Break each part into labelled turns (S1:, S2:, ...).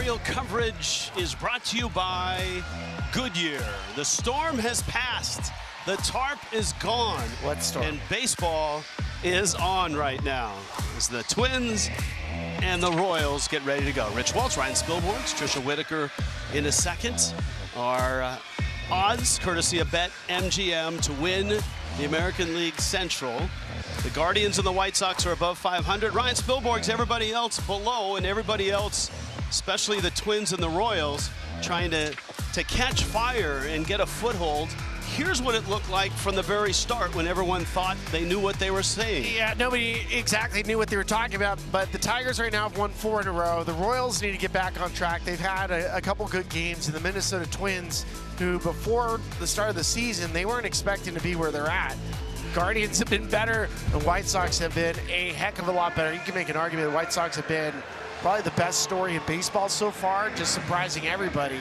S1: Aerial coverage is brought to you by Goodyear. The storm has passed. The tarp is gone.
S2: What storm?
S1: And baseball is on right now as the Twins and the Royals get ready to go. Rich Waltz, Ryan Spilborghs, Trisha Whitaker in a second. Our odds, courtesy of Bet MGM, to win the American League Central. The Guardians and the White Sox are above 500. Ryan Spilborghs, everybody else below, and everybody else, especially the Twins and the Royals, trying to catch fire and get a foothold. Here's what it looked like from the very start when everyone thought they knew what they were saying.
S2: Yeah, nobody exactly knew what they were talking about, but the Tigers right now have won 4 in a row. The Royals need to get back on track. They've had a couple good games, and the Minnesota Twins, who before the start of the season, they weren't expecting to be where they're at. Guardians have been better. The White Sox have been a heck of a lot better. You can make an argument the White Sox have been probably the best story in baseball so far, just surprising everybody.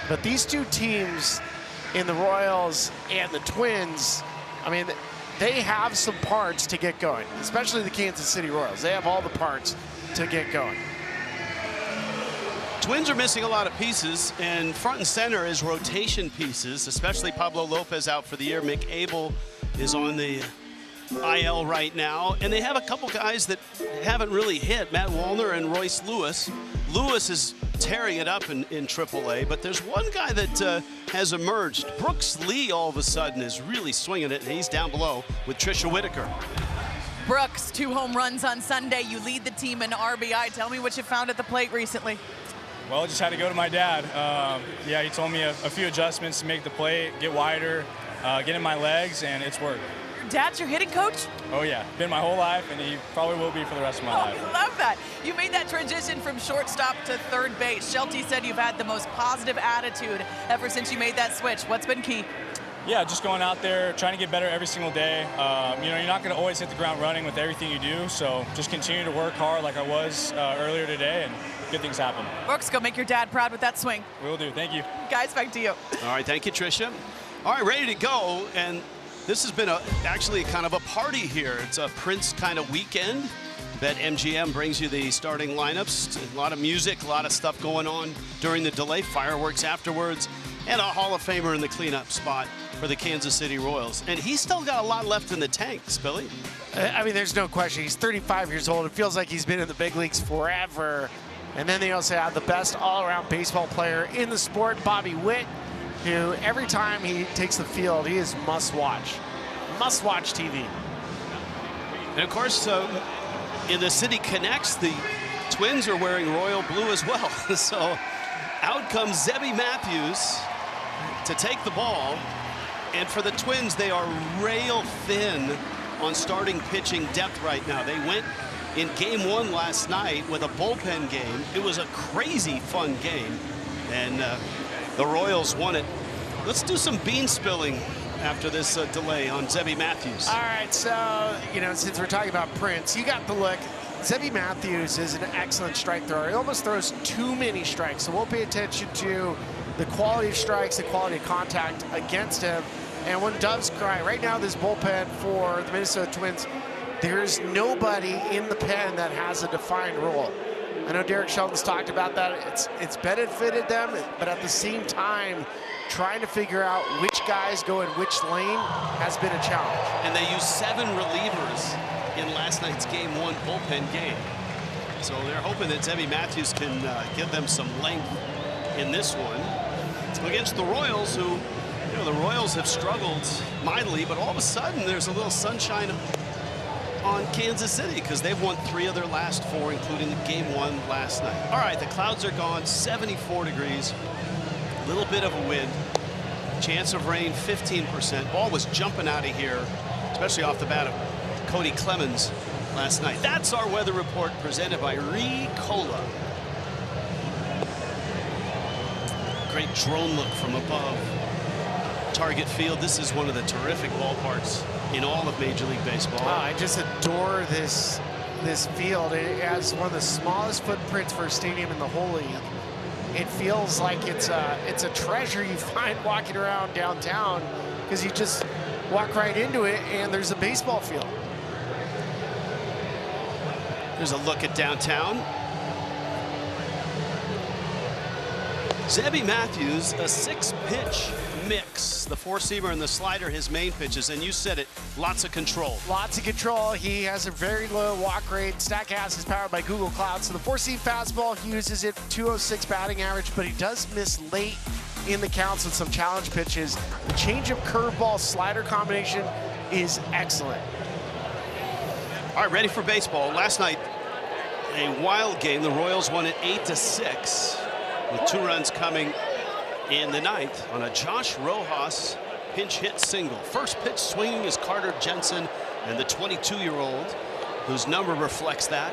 S2: But these two teams in the Royals and the Twins, I mean, they have some parts to get going, especially the Kansas City Royals. They have all the parts to get going.
S1: Twins are missing a lot of pieces, and front and center is rotation pieces, especially Pablo Lopez out for the year. Mick Abel is on the IL right now, and they have a couple guys that haven't really hit, Matt Wallner and Royce Lewis. Lewis is tearing it up in AAA, but there's one guy that has emerged. Brooks Lee all of a sudden is really swinging it, and he's down below with Trisha Whitaker.
S3: Brooks, 2 home runs on Sunday. You lead the team in RBI. Tell me what you found at the plate recently.
S4: Well, I just had to go to my dad. Yeah, he told me a few adjustments to make the plate, get wider, get in my legs, and it's worked.
S3: Your dad's your hitting coach?
S4: Oh yeah, been my whole life, and he probably will be for the rest of my life.
S3: I love that. You made that transition from shortstop to third base. Shelty said you've had the most positive attitude ever since you made that switch. What's been key?
S4: Yeah, just going out there, trying to get better every single day. You know, you're not going to always hit the ground running with everything you do, so just continue to work hard like I was earlier today, and good things happen.
S3: Brooks, go make your dad proud with that swing.
S4: Will do. Thank you.
S3: Guys, back to you.
S1: All right, thank you, Trisha. All right, ready to go, and this has been actually kind of a party here. It's a Prince kind of weekend. Bet MGM brings you the starting lineups. A lot of music, a lot of stuff going on during the delay, fireworks afterwards, and a Hall of Famer in the cleanup spot for the Kansas City Royals. And he's still got a lot left in the tank, Spilly.
S2: I mean, there's no question. He's 35 years old. It feels like he's been in the big leagues forever. And then they also have the best all-around baseball player in the sport, Bobby Witt, who every time he takes the field, he is must-watch TV.
S1: And of course, in the City Connects, the Twins are wearing royal blue as well. So out comes Zebby Matthews to take the ball. And for the Twins, they are rail thin on starting pitching depth right now. They went in game 1 last night with a bullpen game. It was a crazy fun game, and the Royals won it. Let's do some bean spilling after this delay on Zebby Matthews.
S2: All right, so, you know, since we're talking about Prince, you got the look. Zebby Matthews is an excellent strike thrower. He almost throws too many strikes, so we'll pay attention to the quality of strikes, the quality of contact against him. And when doves cry, right now this bullpen for the Minnesota Twins, there's nobody in the pen that has a defined role. I know Derek Shelton's talked about that. It's benefited them, but at the same time, trying to figure out which guys go in which lane has been a challenge.
S1: And they used 7 relievers in last night's game 1 bullpen game. So they're hoping that Zebby Matthews can give them some length in this one against the Royals, who, you know, the Royals have struggled mightily, but all of a sudden there's a little sunshine on Kansas City because they've won 3 of their last 4, including game 1 last night. All right, the clouds are gone, 74 degrees, a little bit of a wind, chance of rain 15%. Ball was jumping out of here, especially off the bat of Cody Clemens last night. That's our weather report presented by Ricola. Great drone look from above Target Field. This is one of the terrific ballparks in all of Major League Baseball.
S2: I just adore this field. It has one of the smallest footprints for a stadium in the whole league. It feels like it's a treasure you find walking around downtown, because you just walk right into it and there's a baseball field.
S1: There's a look at downtown. Zebby Matthews, a 6-pitch mix. The four-seamer and the slider, his main pitches. And you said it, lots of control.
S2: Lots of control. He has a very low walk rate. Statcast is powered by Google Cloud. So the four-seam fastball, he uses it 206 batting average, but he does miss late in the counts with some challenge pitches. The change of curveball slider combination is excellent.
S1: All right, ready for baseball. Last night, a wild game. The Royals won it 8-6 with 2 runs coming in the ninth on a Josh Rojas pinch hit single. First pitch swinging is Carter Jensen, and the 22-year-old, whose number reflects that,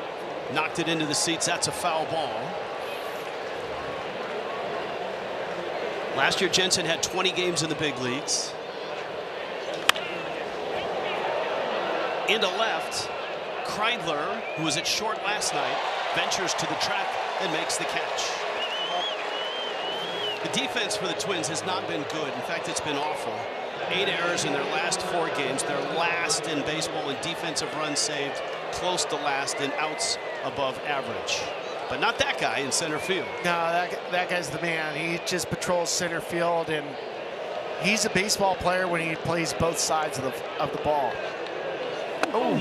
S1: knocked it into the seats. That's a foul ball. Last year, Jensen had 20 games in the big leagues. Into left, Kreidler, who was at short last night, ventures to the track and makes the catch. The defense for the Twins has not been good. In fact, it's been awful. 8 errors in their last 4 games. They're last in baseball in defensive runs saved, close to last in outs above average. But not that guy in center field.
S2: No, that guy's the man. He just patrols center field, and he's a baseball player when he plays both sides of the ball.
S1: Oh.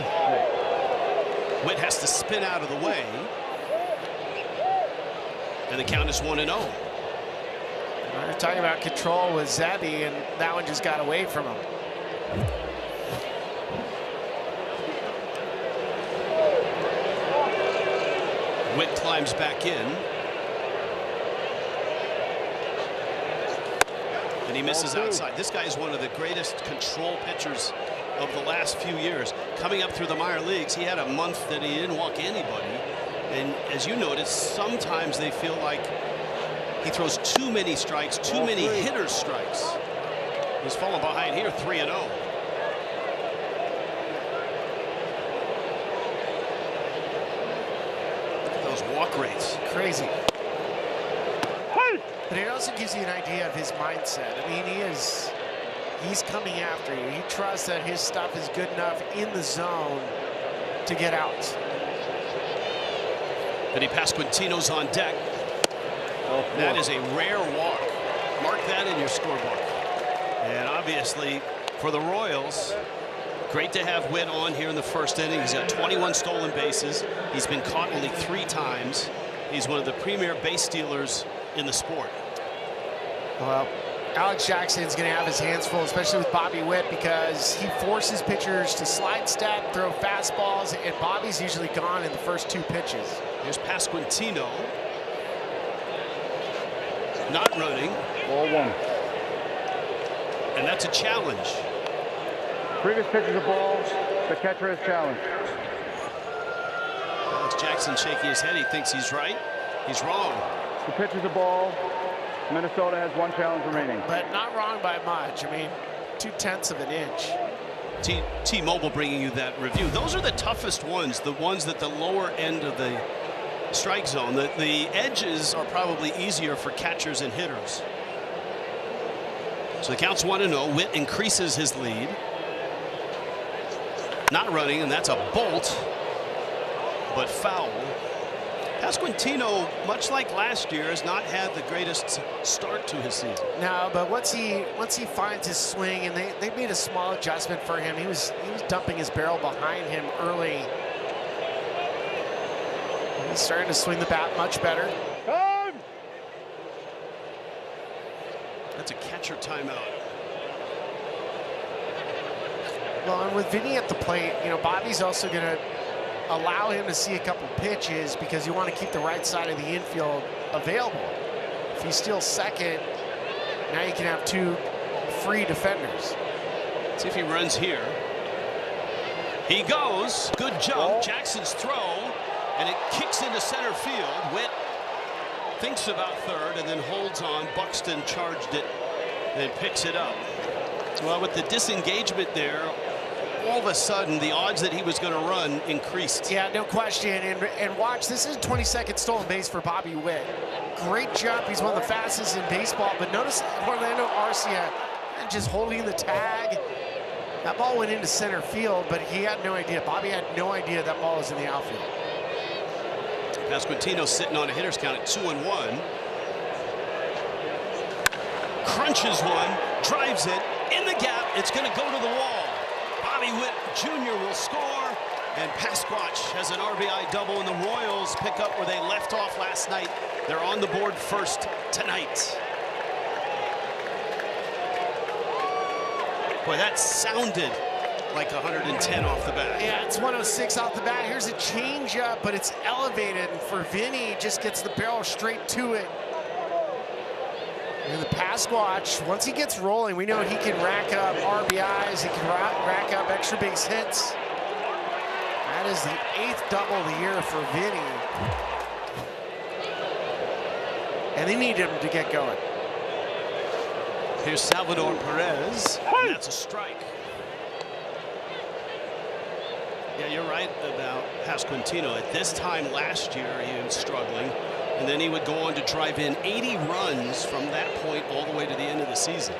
S1: Witt has to spin out of the way. And the count is 1-0.
S2: We're talking about control with Zebby, and that one just got away from him.
S1: Witt climbs back in. And he misses outside. This guy is one of the greatest control pitchers of the last few years. Coming up through the minor leagues, he had a month that he didn't walk anybody. And as you noticed, sometimes they feel like he throws too many strikes, too many hitters' strikes. He's fallen behind here, 3-0. Look at those walk rates.
S2: Crazy. But it also gives you an idea of his mindset. I mean, he's coming after you. He trusts that his stuff is good enough in the zone to get out.
S1: Eddie Pasquantino's on deck. That is a rare walk. Mark that in your scorebook. And obviously, for the Royals, great to have Witt on here in the first inning. He's got 21 stolen bases. He's been caught only 3 times. He's one of the premier base stealers in the sport.
S2: Well, Alex Jackson's going to have his hands full, especially with Bobby Witt, because he forces pitchers to slide step, throw fastballs, and Bobby's usually gone in the first 2 pitches.
S1: Here's Pasquantino. Not running.
S5: Ball 1.
S1: And that's a challenge.
S5: Previous pitch is a ball. The catcher is challenged.
S1: Alex Jackson shaking his head. He thinks he's right. He's wrong.
S5: The pitch is a ball. Minnesota has 1 challenge remaining.
S2: But not wrong by much. I mean, 0.2 of an inch.
S1: T-Mobile bringing you that review. Those are the toughest ones, the ones that the lower end of the strike zone. The edges are probably easier for catchers and hitters. So the count's 1-0. Witt increases his lead. Not running, and that's a bolt, but foul. Pasquantino, much like last year, has not had the greatest start to his season.
S2: No, but once he finds his swing, and they made a small adjustment for him. He was dumping his barrel behind him early. He's starting to swing the bat much better.
S1: That's a catcher timeout.
S2: Well, and with Vinny at the plate, you know, Bobby's also going to allow him to see a couple pitches because you want to keep the right side of the infield available. If he steals second, now you can have 2 free defenders.
S1: See if he runs here. He goes. Good jump. Jackson's throw, and it kicks into center field. Witt thinks about third and then holds on. Buxton charged it and picks it up. Well, with the disengagement there, all of a sudden the odds that he was going to run increased.
S2: Yeah, no question. And watch, this is 22nd stolen base for Bobby Witt. Great jump. He's one of the fastest in baseball. But notice Orlando Arcia just holding the tag. That ball went into center field, but he had no idea. Bobby had no idea that ball was in the outfield.
S1: Pasquantino sitting on a hitter's count at 2-1. crunches one, drives it in the gap. It's going to go to the wall. Bobby Witt Jr. will score, and Pasquatch has an RBI double, and the Royals pick up where they left off last night. They're on the board first tonight. Boy, that sounded like 110 off the bat.
S2: Yeah, it's 106 off the bat. Here's a changeup, but it's elevated. And for Vinny, just gets the barrel straight to it. And the Pasquatch, once he gets rolling, we know he can rack up RBIs. He can rack up extra base hits. That is the 8th double of the year for Vinny. And they need him to get going.
S1: Here's Salvador Perez, and that's a strike. Yeah, you're right about Pasquantino. At this time last year, he was struggling, and then he would go on to drive in 80 runs from that point all the way to the end of the season.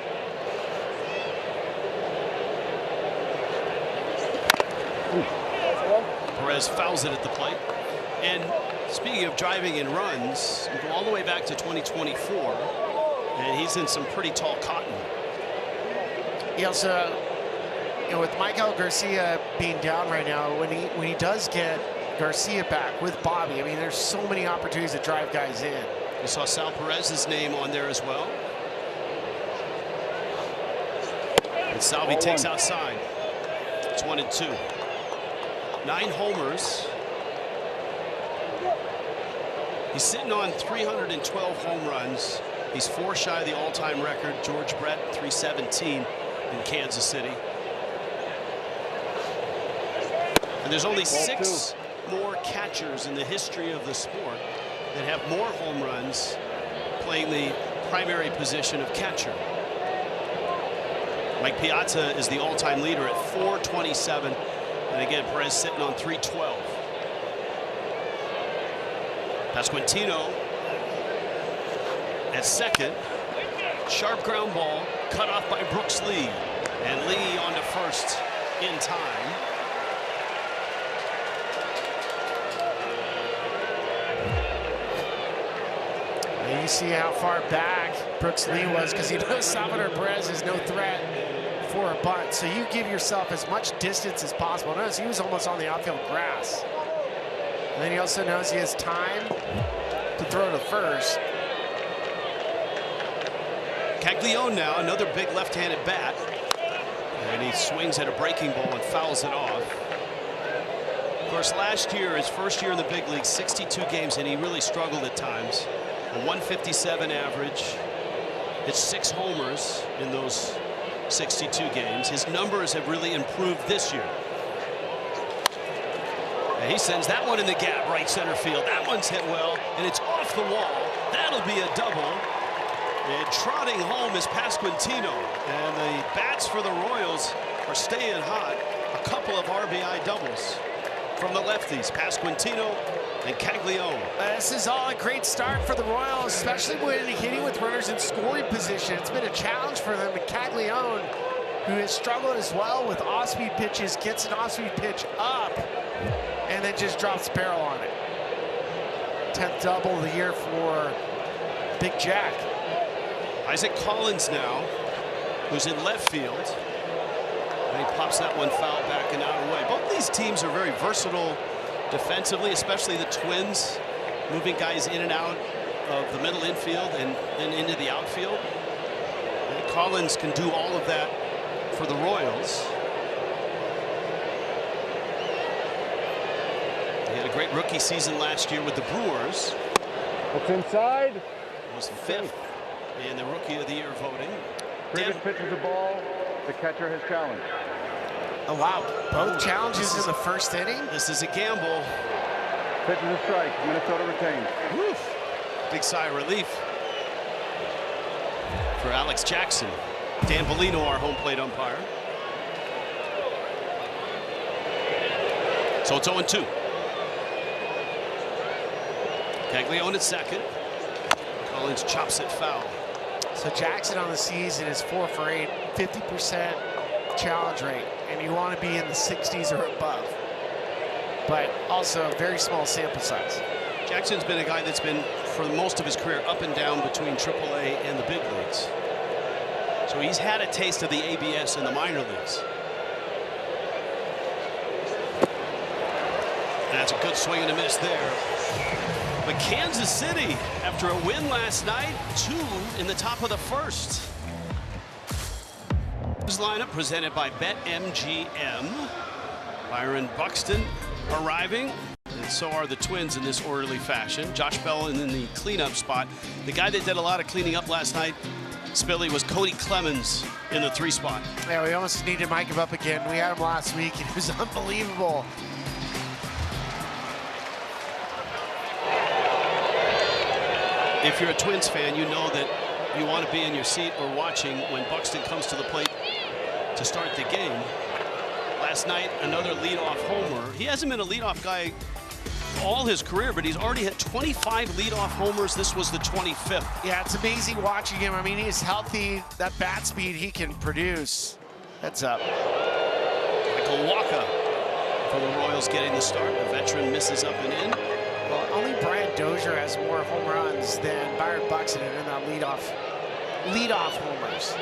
S1: Perez fouls it at the plate. And speaking of driving in runs, you go all the way back to 2024, and he's in some pretty tall cotton.
S2: He also, you know, with Michael Garcia being down right now, when he does get Garcia back with Bobby, I mean, there's so many opportunities to drive guys in.
S1: We saw Sal Perez's name on there as well. And Salvi takes outside. It's 1-2. 9 homers. He's sitting on 312 home runs. He's 4 shy of the all-time record. George Brett, 317 in Kansas City. And there's only 6 more catchers in the history of the sport that have more home runs playing the primary position of catcher. Mike Piazza is the all-time leader at 427. And again, Perez sitting on 312. Pasquantino at second. Sharp ground ball cut off by Brooks Lee. And Lee on to first in time.
S2: And you see how far back Brooks Lee was, because he knows Salvador Perez is no threat for a bunt. So you give yourself as much distance as possible. Notice he was almost on the outfield grass. And then he also knows he has time to throw to first.
S1: Caglione now, another big left-handed bat. And he swings at a breaking ball and fouls it off. Of course, last year, his first year in the big league, 62 games, and he really struggled at times. A 157 average. Hit 6 homers in those 62 games. His numbers have really improved this year. And he sends that one in the gap, right center field. That one's hit well, and it's off the wall. That'll be a double. And trotting home is Pasquantino. And the bats for the Royals are staying hot. A couple of RBI doubles from the lefties, Pasquantino and Caglione.
S2: This is all a great start for the Royals, especially when hitting with runners in scoring position. It's been a challenge for them. And Caglione, who has struggled as well with off-speed pitches, gets an off-speed pitch up and then just drops barrel on it. 10th double of the year for Big Jack.
S1: Isaac Collins now, who's in left field. And he pops that one foul back and out of the way. Both these teams are very versatile defensively, especially the Twins, moving guys in and out of the middle infield and then into the outfield. And Collins can do all of that for the Royals. He had a great rookie season last year with the Brewers.
S5: What's inside?
S1: He was 5th in the Rookie of the Year voting.
S5: Previous pitch is a ball. The catcher has challenged.
S2: Oh, wow. Both challenges in the first inning?
S1: This is a gamble.
S5: Pitch is a strike. Minnesota retains.
S1: Woof. Big sigh of relief for Alex Jackson. Dan Bellino, our home plate umpire. So it's 0-2. Caglione at second. Collins chops it foul.
S2: So Jackson on the season is 4 for 8, 50% challenge rate, and you want to be in the 60s or above. But also very small sample size.
S1: Jackson's been a guy that's been, for most of his career, up and down between AAA and the big leagues. So he's had a taste of the ABS in the minor leagues. That's a good swing and a miss there. But Kansas City, after a win last night, 2 in the top of the first. This lineup presented by BetMGM. Byron Buxton arriving, and so are the Twins in this orderly fashion. Josh Bell in the cleanup spot. The guy that did a lot of cleaning up last night, Spilly, was Cody Clemens in the 3 spot.
S2: Yeah, we almost need to mic him up again. We had him last week, and it was unbelievable.
S1: If you're a Twins fan, you know that you want to be in your seat or watching when Buxton comes to the plate to start the game. Last night, another leadoff homer. He hasn't been a leadoff guy all his career, but he's already had 25 leadoff homers. This was the 25th.
S2: Yeah, it's amazing watching him. I mean, he's healthy. That bat speed he can produce. Heads up.
S1: Michael Wacha for the Royals getting the start. The veteran misses up and in.
S2: Well, only Brian Dozier has more home runs than Byron Buxton in that leadoff homers.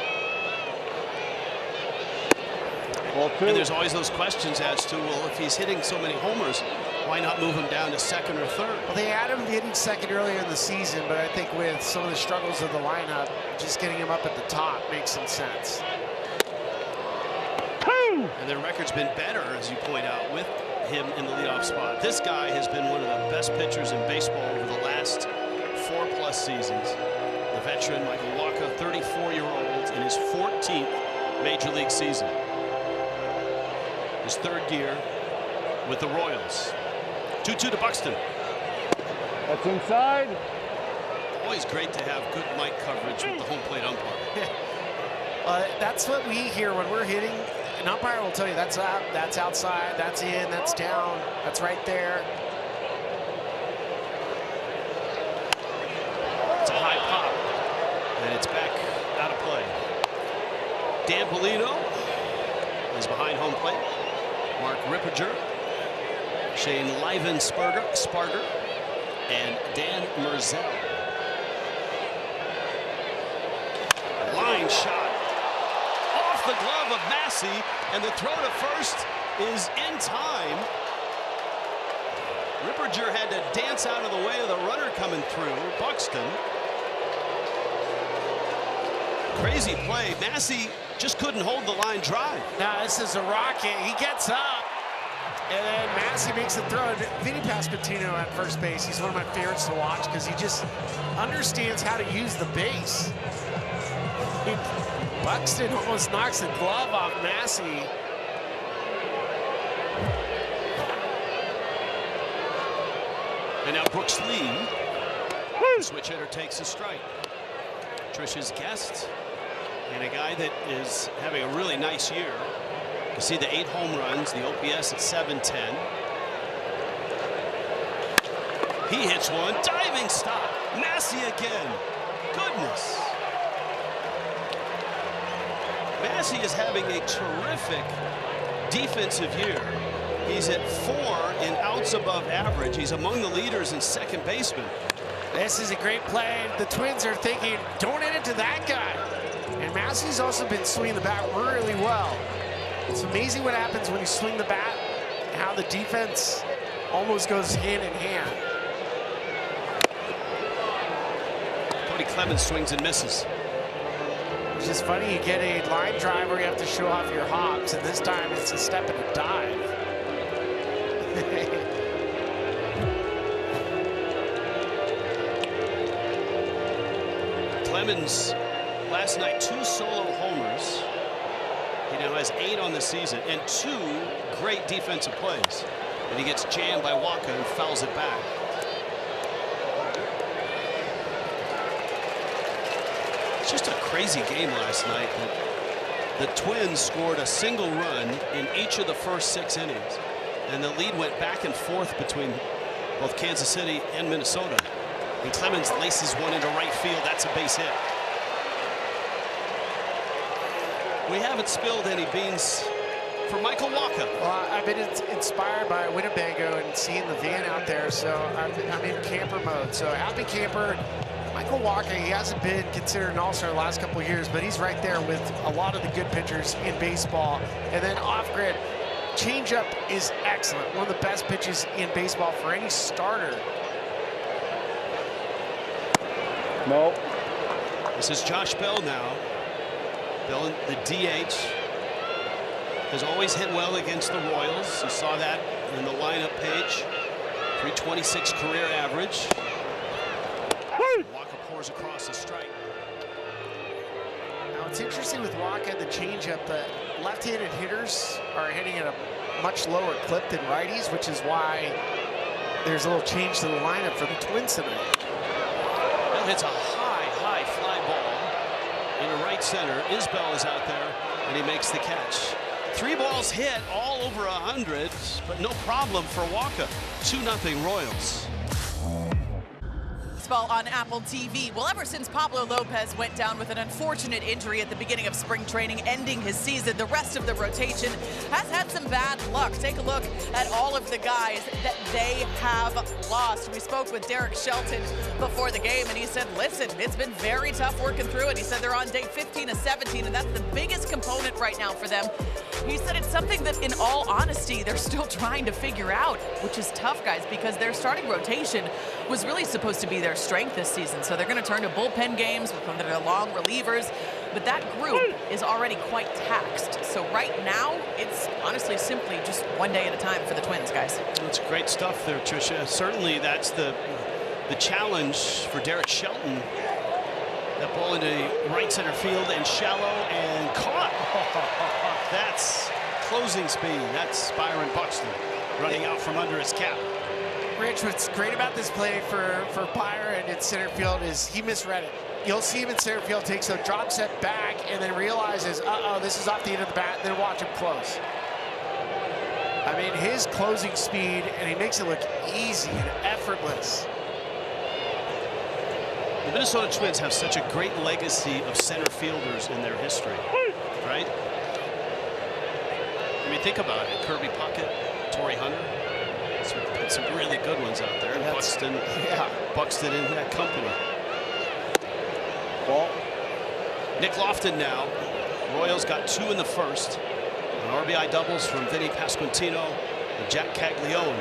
S1: And there's always those questions as to, well, if he's hitting so many homers, why not move him down to second or third?
S2: Well, they had him hitting second earlier in the season, but I think with some of the struggles of the lineup, just getting him up at the top makes some sense.
S1: And their record's been better, as you point out, with him in the leadoff spot. This guy has been one of the best pitchers in baseball over the last 4+ seasons. The veteran, Michael Wacha, 34-year-old in his 14th Major League season. His 3rd year with the Royals. 2-2 to Buxton.
S5: That's inside.
S1: Always great to have good mic coverage with the home plate umpire.
S2: That's what we hear when we're hitting. An umpire will tell you that's up, that's outside, that's in, that's down, that's right there.
S1: It's a high pop, and it's back out of play. Dan Polino is behind home plate. Mark Rippiger, Shane Sparger, and Dan Merzel. Line shot off the glove of Massey, and the throw to first is in time. Rippiger had to dance out of the way of the runner coming through. Buxton. Crazy play. Massey just couldn't hold the line drive.
S2: Now this is a rocket. He gets up, and then Massey makes the throw. Vinny Pasquantino at first base. He's one of my favorites to watch because he just understands how to use the base. Buxton almost knocks the glove off Massey.
S1: And now Brooks Lee, switch hitter, takes a strike. Trish's guest, and a guy that is having a really nice year. You see the 8 home runs, the OPS at 710. He hits one, diving stop. Massey again. Goodness. Massey is having a terrific defensive year. He's at 4 in outs above average. He's among the leaders in second baseman.
S2: This is a great play. The Twins are thinking, don't hit it to that guy. And Massey's also been swinging the bat really well. It's amazing what happens when you swing the bat and how the defense almost goes hand in hand.
S1: Cody Clemens swings and misses.
S2: It's just funny, you get a line drive where you have to show off your hops, and this time it's a step and a dive.
S1: Clemens last night 2 solo homers. He now has 8 on the season and 2 great defensive plays. And he gets jammed by Wacha and fouls it back. It's just a crazy game last night. The Twins scored a single run in each of the first 6 innings. And the lead went back and forth between both Kansas City and Minnesota. And Clemens laces one into right field. That's a base hit. We haven't spilled any beans for Michael Wacha.
S2: Well, I've been inspired by Winnebago and seeing the van out there, so I'm in camper mode. So happy camper. My Michael Walker, he hasn't been considered an all-star the last couple of years, but he's right there with a lot of the good pitchers in baseball. And then off-grid, changeup is excellent. One of the best pitches in baseball for any starter.
S5: No.
S1: This is Josh Bell now. Bell, the DH, has always hit well against the Royals. You saw that in the lineup page. 326 career average. Walker pours across the strike.
S2: Now it's interesting with Walker, the changeup, the left-handed hitters are hitting at a much lower clip than righties, which is why there's a little change to the lineup for the Twins tonight.
S1: Bell hits a high fly ball into right center. Isbell is out there, and he makes the catch. 3 balls hit, all over 100, but no problem for Walker. 2-0 Royals.
S3: Baseball on Apple TV. Well, ever since Pablo Lopez went down with an unfortunate injury at the beginning of spring training, ending his season, the rest of the rotation has had some bad luck. Take a look at all of the guys that they have lost. We spoke with Derek Shelton before the game, and he said, listen, it's been very tough working through it. He said they're on day 15 of 17, and that's the biggest component right now for them. He said it's something that, in all honesty, they're still trying to figure out, which is tough, guys, because their starting rotation was really supposed to be their strength this season. So they're going to turn to bullpen games with one of their long relievers. But that group is already quite taxed. So right now, it's honestly simply just one day at a time for the Twins, guys.
S1: That's great stuff there, Tricia. Certainly that's the challenge for Derek Shelton. That ball into right center field and shallow and caught. That's closing speed. That's Byron Buxton running out from under his cap.
S2: Rich, what's great about this play for Byron in center field is he misread it. You'll see him in center field, takes a drop set back, and then realizes, uh-oh, this is off the end of the bat, then watch him close. I mean, his closing speed, and he makes it look easy and effortless.
S1: The Minnesota Twins have such a great legacy of center fielders in their history, right? I mean, think about it. Kirby Puckett, Torrey Hunter. Some really good ones out there. And Buxton, Buxton in that company.
S5: Ball.
S1: Nick Lofton now. Royals got 2 in the first. An RBI doubles from Vinny Pasquantino and Jack Caglione.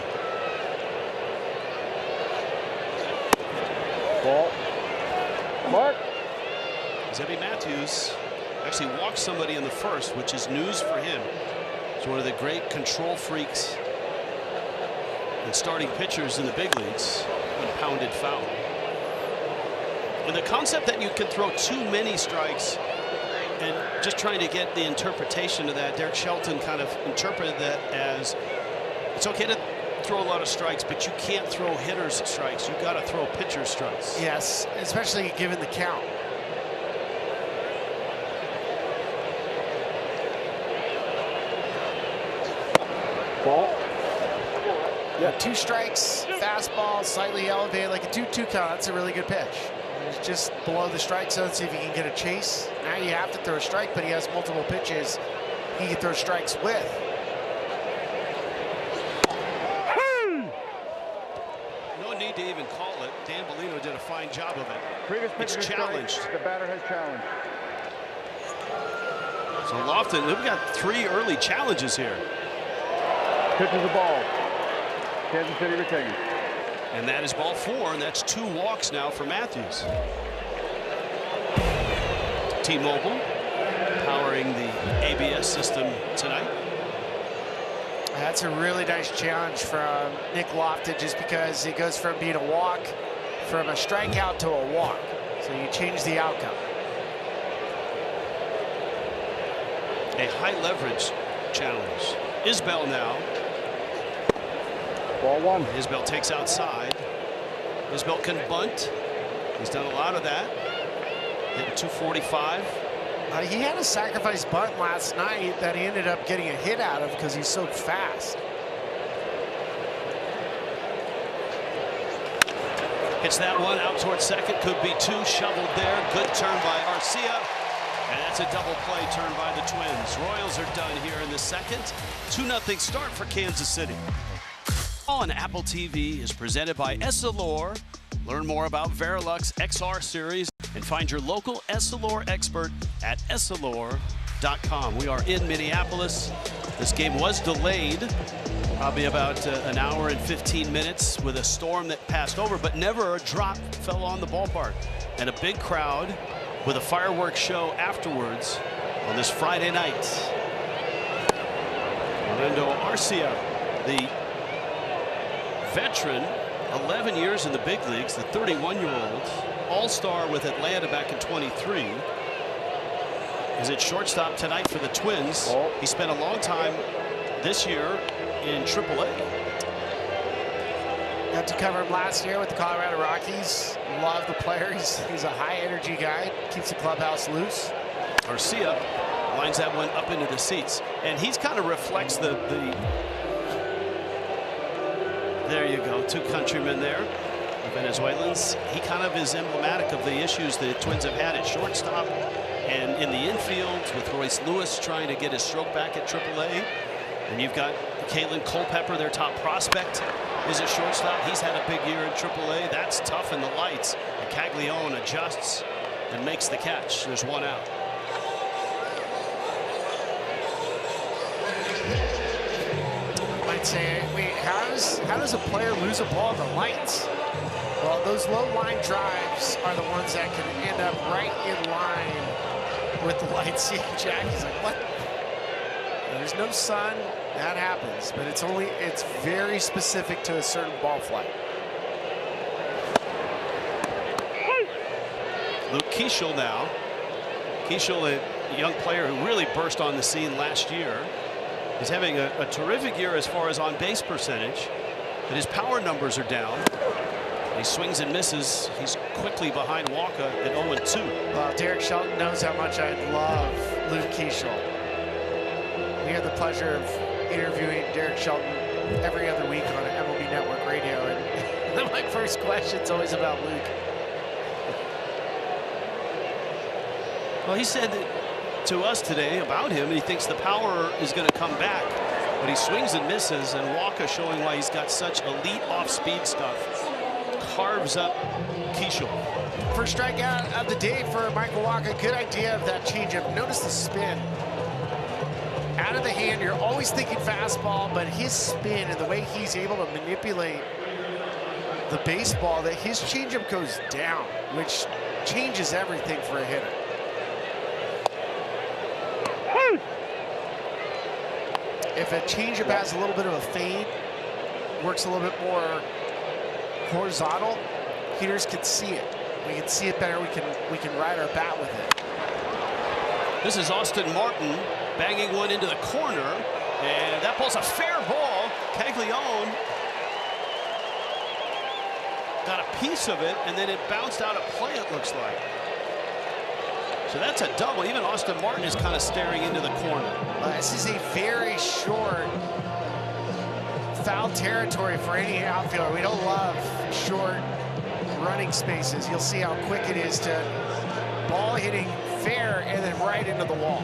S5: Ball. Mark.
S1: Zebby Matthews actually walked somebody in the first, which is news for him. He's one of the great control freaks and starting pitchers in the big leagues when pounded foul. And the concept that you can throw too many strikes and just trying to get the interpretation of that, Derek Shelton kind of interpreted that as it's okay to throw a lot of strikes, but you can't throw hitters strikes. You got to throw pitcher strikes.
S2: Yes, especially given the count.
S5: Ball.
S2: Yeah, 2 strikes, fastball, slightly elevated, like a 2-2 count. That's a really good pitch. It's just below the strike zone, see if he can get a chase. Now you have to throw a strike, but he has multiple pitches he can throw strikes with.
S1: No need to even call it. Dan Bellino did a fine job of it.
S5: Previous pitch
S1: It's challenged.
S5: The batter has challenged.
S1: So Lofton, we've got 3 early challenges here.
S5: Pitches the ball. Kansas City retains.
S1: And that is ball 4, and that's 2 walks now for Matthews. T-Mobile powering the ABS system tonight.
S2: That's a really nice challenge from Nick Lofton, just because it goes from being a walk, from a strikeout to a walk. So you change the outcome.
S1: A high leverage challenge. Isbell now.
S5: Ball 1.
S1: Isbell takes outside. Isbell can bunt. He's done a lot of that. Hitting 245.
S2: He had a sacrifice bunt last night that he ended up getting a hit out of because he's so fast.
S1: Hits that one out towards second. Could be 2. Shoveled there. Good turn by Arcia. And that's a double play turn by the Twins. Royals are done here in the second. 2-0 start for Kansas City. On Apple TV is presented by Essilor, Learn more about Verilux XR series and find your local Essilor expert at Essilor.com. We are in Minneapolis. This game was delayed probably about an hour and 15 minutes with a storm that passed over, but never a drop fell on the ballpark. And a big crowd with a fireworks show afterwards on this Friday night. Orlando Arcia, the veteran, 11 years in the big leagues, the 31-year-old all-star with Atlanta back in 23, is at shortstop tonight for the Twins. He spent a long time this year in AAA.
S2: Got to cover him last year with the Colorado Rockies. Love the player. He's a high-energy guy. Keeps the clubhouse loose.
S1: Arcia lines that one up into the seats, and he's kind of reflects the there you go, two countrymen there, the Venezuelans. He kind of is emblematic of the issues the Twins have had at shortstop and in the infield, with Royce Lewis trying to get his stroke back at AAA. And you've got Caitlin Culpepper, their top prospect, is a shortstop. He's had a big year in AAA. That's tough in the lights. And Caglione adjusts and makes the catch. There's one out.
S2: Might say, wait, how does a player lose a ball in the lights? Well, those low line drives are the ones that can end up right in line with the lights. See, Jackie's like, what? There's no sun. That happens, but it's very specific to a certain ball flight.
S1: Luke Keeschel now. Keeschel, a young player who really burst on the scene last year. He's having a terrific year as far as on-base percentage, but his power numbers are down. He swings and misses. He's quickly behind Walker at 0-2.
S2: Well, Derek Shelton knows how much I love Luke Keeschel. We had the pleasure of interviewing Derek Shelton every other week on MLB Network Radio, and my first question is always about Luke.
S1: Well, he said that to us today about him, he thinks the power is going to come back, but he swings and misses, and Walker, showing why he's got such elite off-speed stuff, carves up Keeschel.
S2: First strikeout of the day for Michael Walker. Good idea of that changeup. Notice the spin. Out of the hand, you're always thinking fastball, but his spin and the way he's able to manipulate the baseball, that his changeup goes down, which changes everything for a hitter. If a changeup has a little bit of a fade, works a little bit more horizontal, hitters can see it. We can see it better. We can ride our bat with it.
S1: This is Austin Martin banging one into the corner, and that ball's a fair ball. Caglione got a piece of it, and then it bounced out of play, it looks like. So that's a double. Even Austin Martin is kind of staring into the corner.
S2: This is a very short foul territory for any outfielder. We don't love short running spaces. You'll see how quick it is to ball hitting fair and then right into the wall.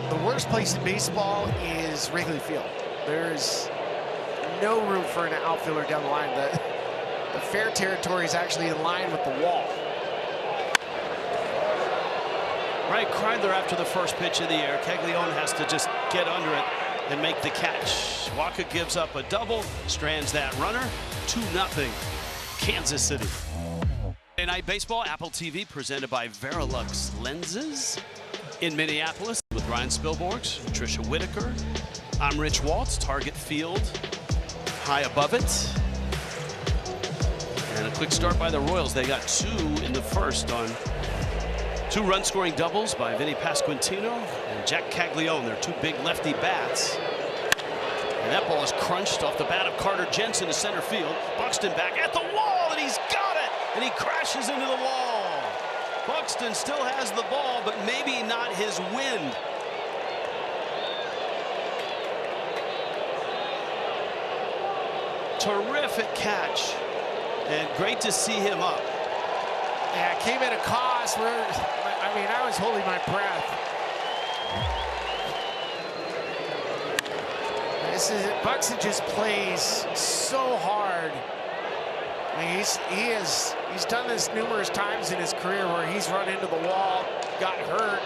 S2: The worst place in baseball is Wrigley Field. There's no room for an outfielder down the line. The fair territory is actually in line with the wall.
S1: Right, Kreidler after the first pitch in the air. Caglione has to just get under it and make the catch. Walker gives up a double, strands that runner. 2-0, Kansas City. Monday Night Baseball, Apple TV, presented by Verilux Lenses in Minneapolis with Ryan Spilborghs, Tricia Whitaker. I'm Rich Waltz, Target Field, high above it. And a quick start by the Royals. They got 2 in the first on 2 run-scoring doubles by Vinny Pasquantino and Jack Caglione. They're 2 big lefty bats. And that ball is crunched off the bat of Carter Jensen to center field. Buxton back at the wall, and he's got it! And he crashes into the wall. Buxton still has the ball, but maybe not his wind. Terrific catch, and great to see him up.
S2: Yeah, it came at a cost where, I mean, I was holding my breath. Buxton just plays so hard I mean, he's done this numerous times in his career where he's run into the wall, got hurt.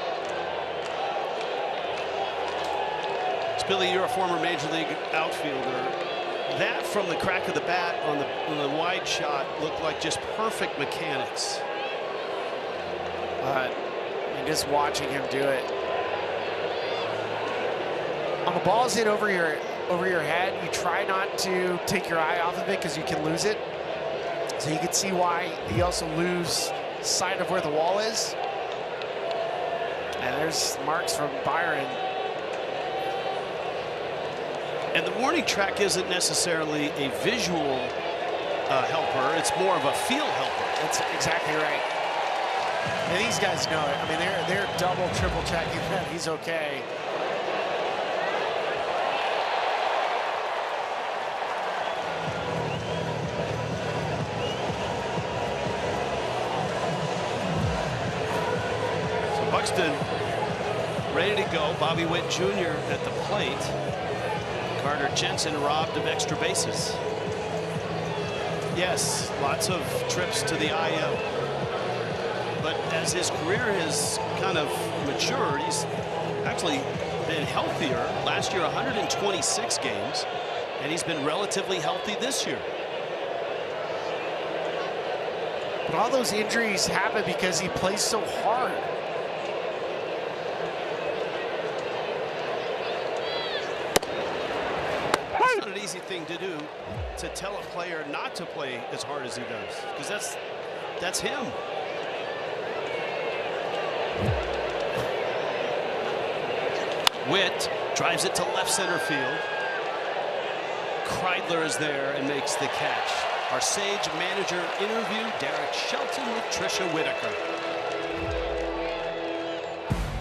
S1: Billy, you're a former Major League outfielder. That from the crack of the bat on the wide shot looked like just perfect mechanics.
S2: But just watching him do it. On the balls hit over your head, you try not to take your eye off of it because you can lose it. So you can see why you also lose sight of where the wall is. And there's marks from Byron.
S1: And the warning track isn't necessarily a visual helper. It's more of a feel helper.
S2: That's exactly right. And these guys know it. I mean, they're double, triple checking that he's okay.
S1: So Buxton ready to go. Bobby Witt Jr. at the plate. Carter Jensen robbed of extra bases. Yes, lots of trips to the IL. But as his career has kind of matured, he's actually been healthier. Last year, 126 games, and he's been relatively healthy this year.
S2: But all those injuries happen because he plays so hard.
S1: It's not an easy thing to do, to tell a player not to play as hard as he does, because that's him. Witt drives it to left center field. Kreidler is there and makes the catch. Our Sage manager interview, Derek Shelton with Tricia Whitaker.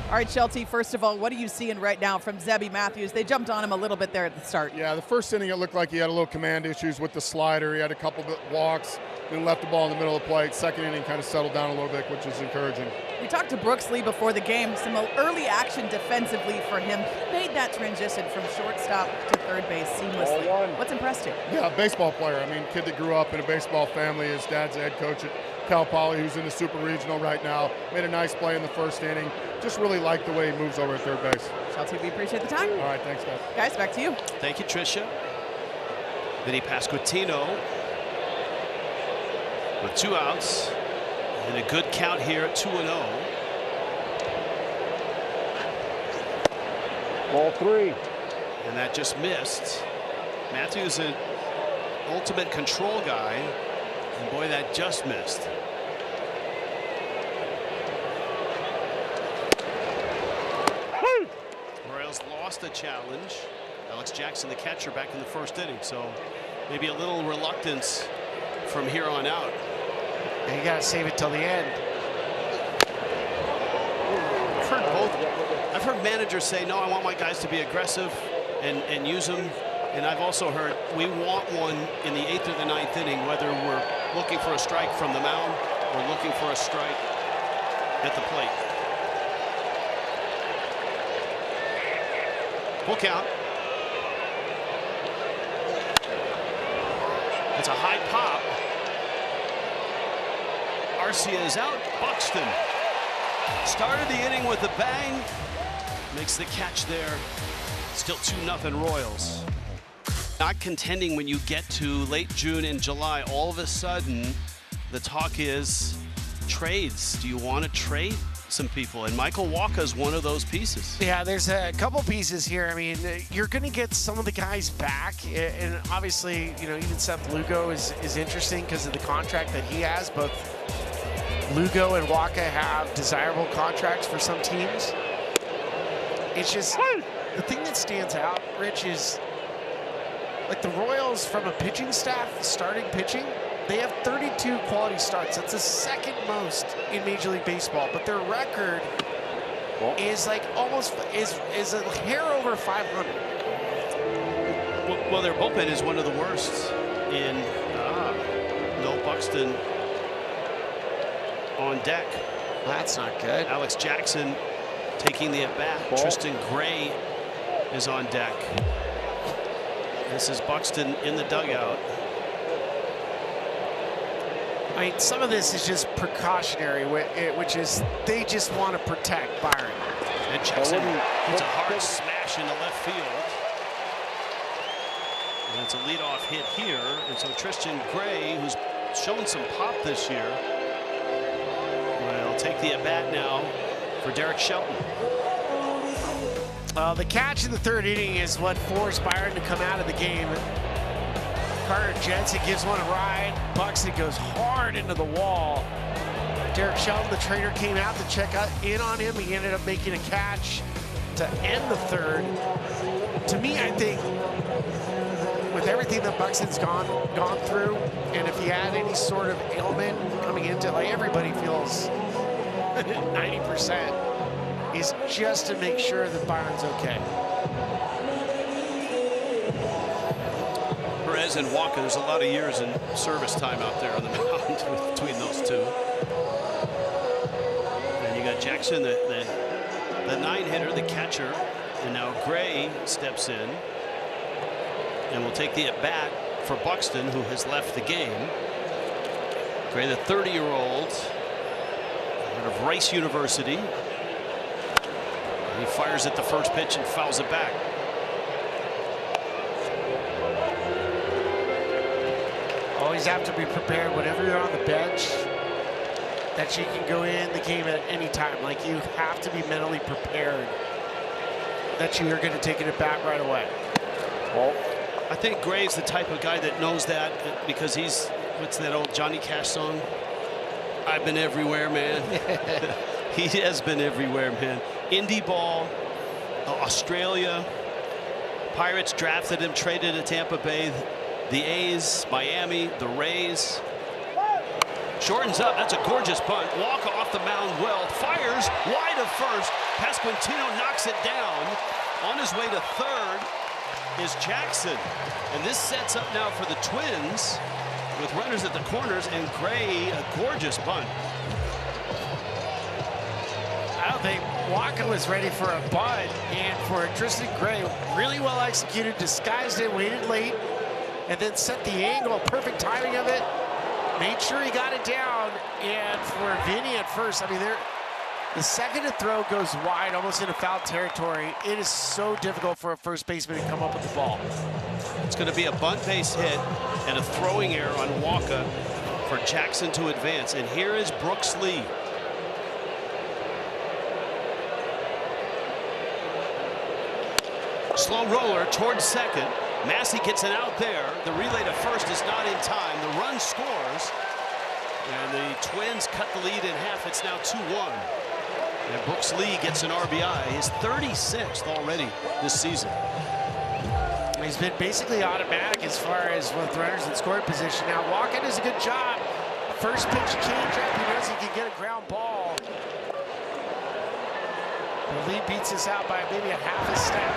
S3: All right, Shelty, first of all, what are you seeing right now from Zebby Matthews? They jumped on him a little bit there at the start.
S6: Yeah, the first inning it looked like he had a little command issues with the slider. He had a couple of walks, then left the ball in the middle of the plate. Second inning kind of settled down a little bit, which is encouraging.
S3: We talked to Brooks Lee before the game. Some early action defensively for him. Made that transition from shortstop to third base seamlessly. What's impressed you?
S6: Yeah, baseball player. I mean, kid that grew up in a baseball family. His dad's the head coach at Cal Poly, who's in the Super Regional right now. Made a nice play in the first inning. Just really like the way he moves over at third base.
S3: Shelty, we appreciate the time.
S6: All right, thanks, guys.
S3: Guys, back to you.
S1: Thank you, Tricia. Vinny Pasquantino with 2 outs and a good count here at 2-0.
S5: Ball 3.
S1: And that just missed. Matthews, an ultimate control guy, and boy, that just missed. Royals lost a challenge. Alex Jackson, the catcher, back in the first inning, so maybe a little reluctance from here on out.
S2: And you got to save it till the end.
S1: I've heard managers say, no, I want my guys to be aggressive and use them. And I've also heard we want one in the 8th or the 9th inning, whether we're looking for a strike from the mound or looking for a strike at the plate. Full count. It's a high pop. Arcia is out. Buxton started the inning with a bang. Makes the catch there. Still 2-0 Royals. Not contending when you get to late June and July. All of a sudden, the talk is trades. Do you want to trade some people? And Michael Wacha's one of those pieces.
S2: Yeah, there's a couple pieces here. I mean, you're going to get some of the guys back, and obviously, you know, even Seth Lugo is interesting because of the contract that he has. Both Lugo and Wacha have desirable contracts for some teams. It's just the thing that stands out, Rich, is like the Royals from a pitching staff, starting pitching, they have 32 quality starts. That's the second most in Major League Baseball, but their record is like almost is a hair over 500.
S1: Well, their bullpen is one of the worst in no Buxton on deck.
S2: That's not good.
S1: Alex Jackson taking the at-bat. Tristan Gray is on deck. This is Buxton in the dugout.
S2: I mean, some of this is just precautionary, which is they just want to protect Byron.
S1: And Jackson puts a hard smash into left field. And it's a leadoff hit here. And so Tristan Gray, who's shown some pop this year, will take the at-bat now for Derek Shelton.
S2: The catch in the third inning is what forced Byron to come out of the game. Carter Jensen gives one a ride. Buxton goes hard into the wall. Derek Shelton, the trainer, came out to check in on him. He ended up making a catch to end the third. To me, I think with everything that Buxton's gone through, and if he had any sort of ailment coming into, like, everybody feels 90%, is just to make sure that Byron's okay.
S1: Perez and Walker, there's a lot of years in service time out there on the mound between those two. And you got Jackson, the nine-hitter, the catcher, and now Gray steps in and will take the at-bat for Buxton, who has left the game. Gray, the 30-year-old out of Rice University. He fires at the first pitch and fouls it back.
S2: Always have to be prepared whenever you're on the bench that you can go in the game at any time. Like, you have to be mentally prepared that you are going to take it at bat right away.
S1: Well, I think Gray's the type of guy that knows that, because he's, what's that old Johnny Cash song? I've been everywhere, man. He has been everywhere, man. Indie ball, Australia, Pirates drafted him, traded to Tampa Bay, the A's, Miami, the Rays. Shortens up. That's a gorgeous bunt. Walker off the mound well, fires wide of first. Pasquantino knocks it down. On his way to third is Jackson. And this sets up now for the Twins with runners at the corners, and Gray, a gorgeous bunt.
S2: I don't think Walker was ready for a bunt, and for Tristan Gray, really well executed, disguised it, waited late, and then set the angle, perfect timing of it, made sure he got it down. And for Vinny at first, I mean, the second to throw goes wide, almost into foul territory. It is so difficult for a first baseman to come up with the ball.
S1: It's going to be a bunt base hit and a throwing error on Walker for Jackson to advance. And here is Brooks Lee. Slow roller towards second. Massey gets it out there. The relay to first is not in time. The run scores. And the Twins cut the lead in half. It's now 2-1. And Brooks Lee gets an RBI. His 36th already this season.
S2: He's been basically automatic as far as with runners in scoring position. Now Walker does a good job. First pitch changeup. He knows he can get a ground ball. The Lee beats us out by maybe a half a step.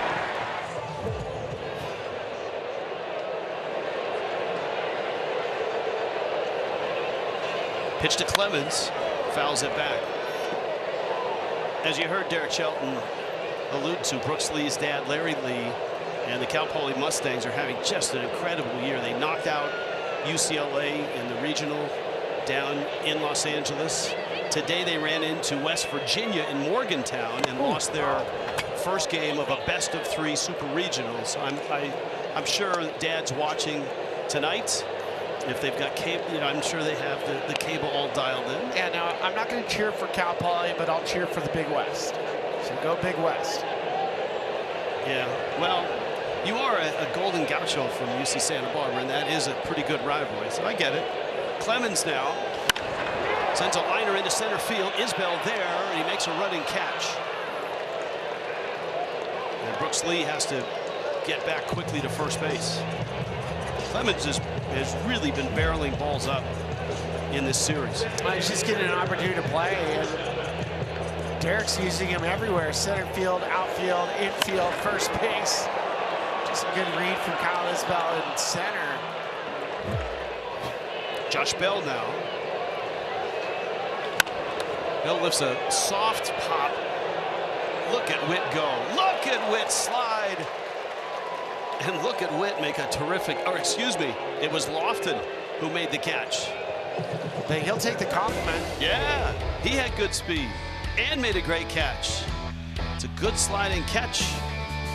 S1: Pitch to Clemens, fouls it back. As you heard Derek Shelton allude to, Brooks Lee's dad, Larry Lee, and the Cal Poly Mustangs are having just an incredible year. They knocked out UCLA in the regional down in Los Angeles. Today they ran into West Virginia in Morgantown and lost their first game of a best-of-3 super regionals. I'm sure Dad's watching tonight. If they've got cable, you know, I'm sure they have the cable all dialed in.
S2: Yeah, now I'm not going to cheer for Cal Poly, but I'll cheer for the Big West. So go Big West.
S1: Yeah, well, you are a Golden Gaucho from UC Santa Barbara, and that is a pretty good rivalry, so I get it. Clemens now sends a liner into center field. Isbell there, and he makes a running catch. And Brooks Lee has to get back quickly to first base. Clemens has really been barreling balls up in this series.
S2: He's just getting an opportunity to play, and Derek's using him everywhere. Center field, outfield, infield, first base. Just a good read from Kyle Isbell in center.
S1: Josh Bell now. Bell lifts a soft pop. Look at Witt go. Look at Witt slide. And look at Witt make a terrific, or excuse me, it was Lofton who made the catch.
S2: But he'll take the compliment.
S1: Yeah, he had good speed and made a great catch. It's a good sliding catch.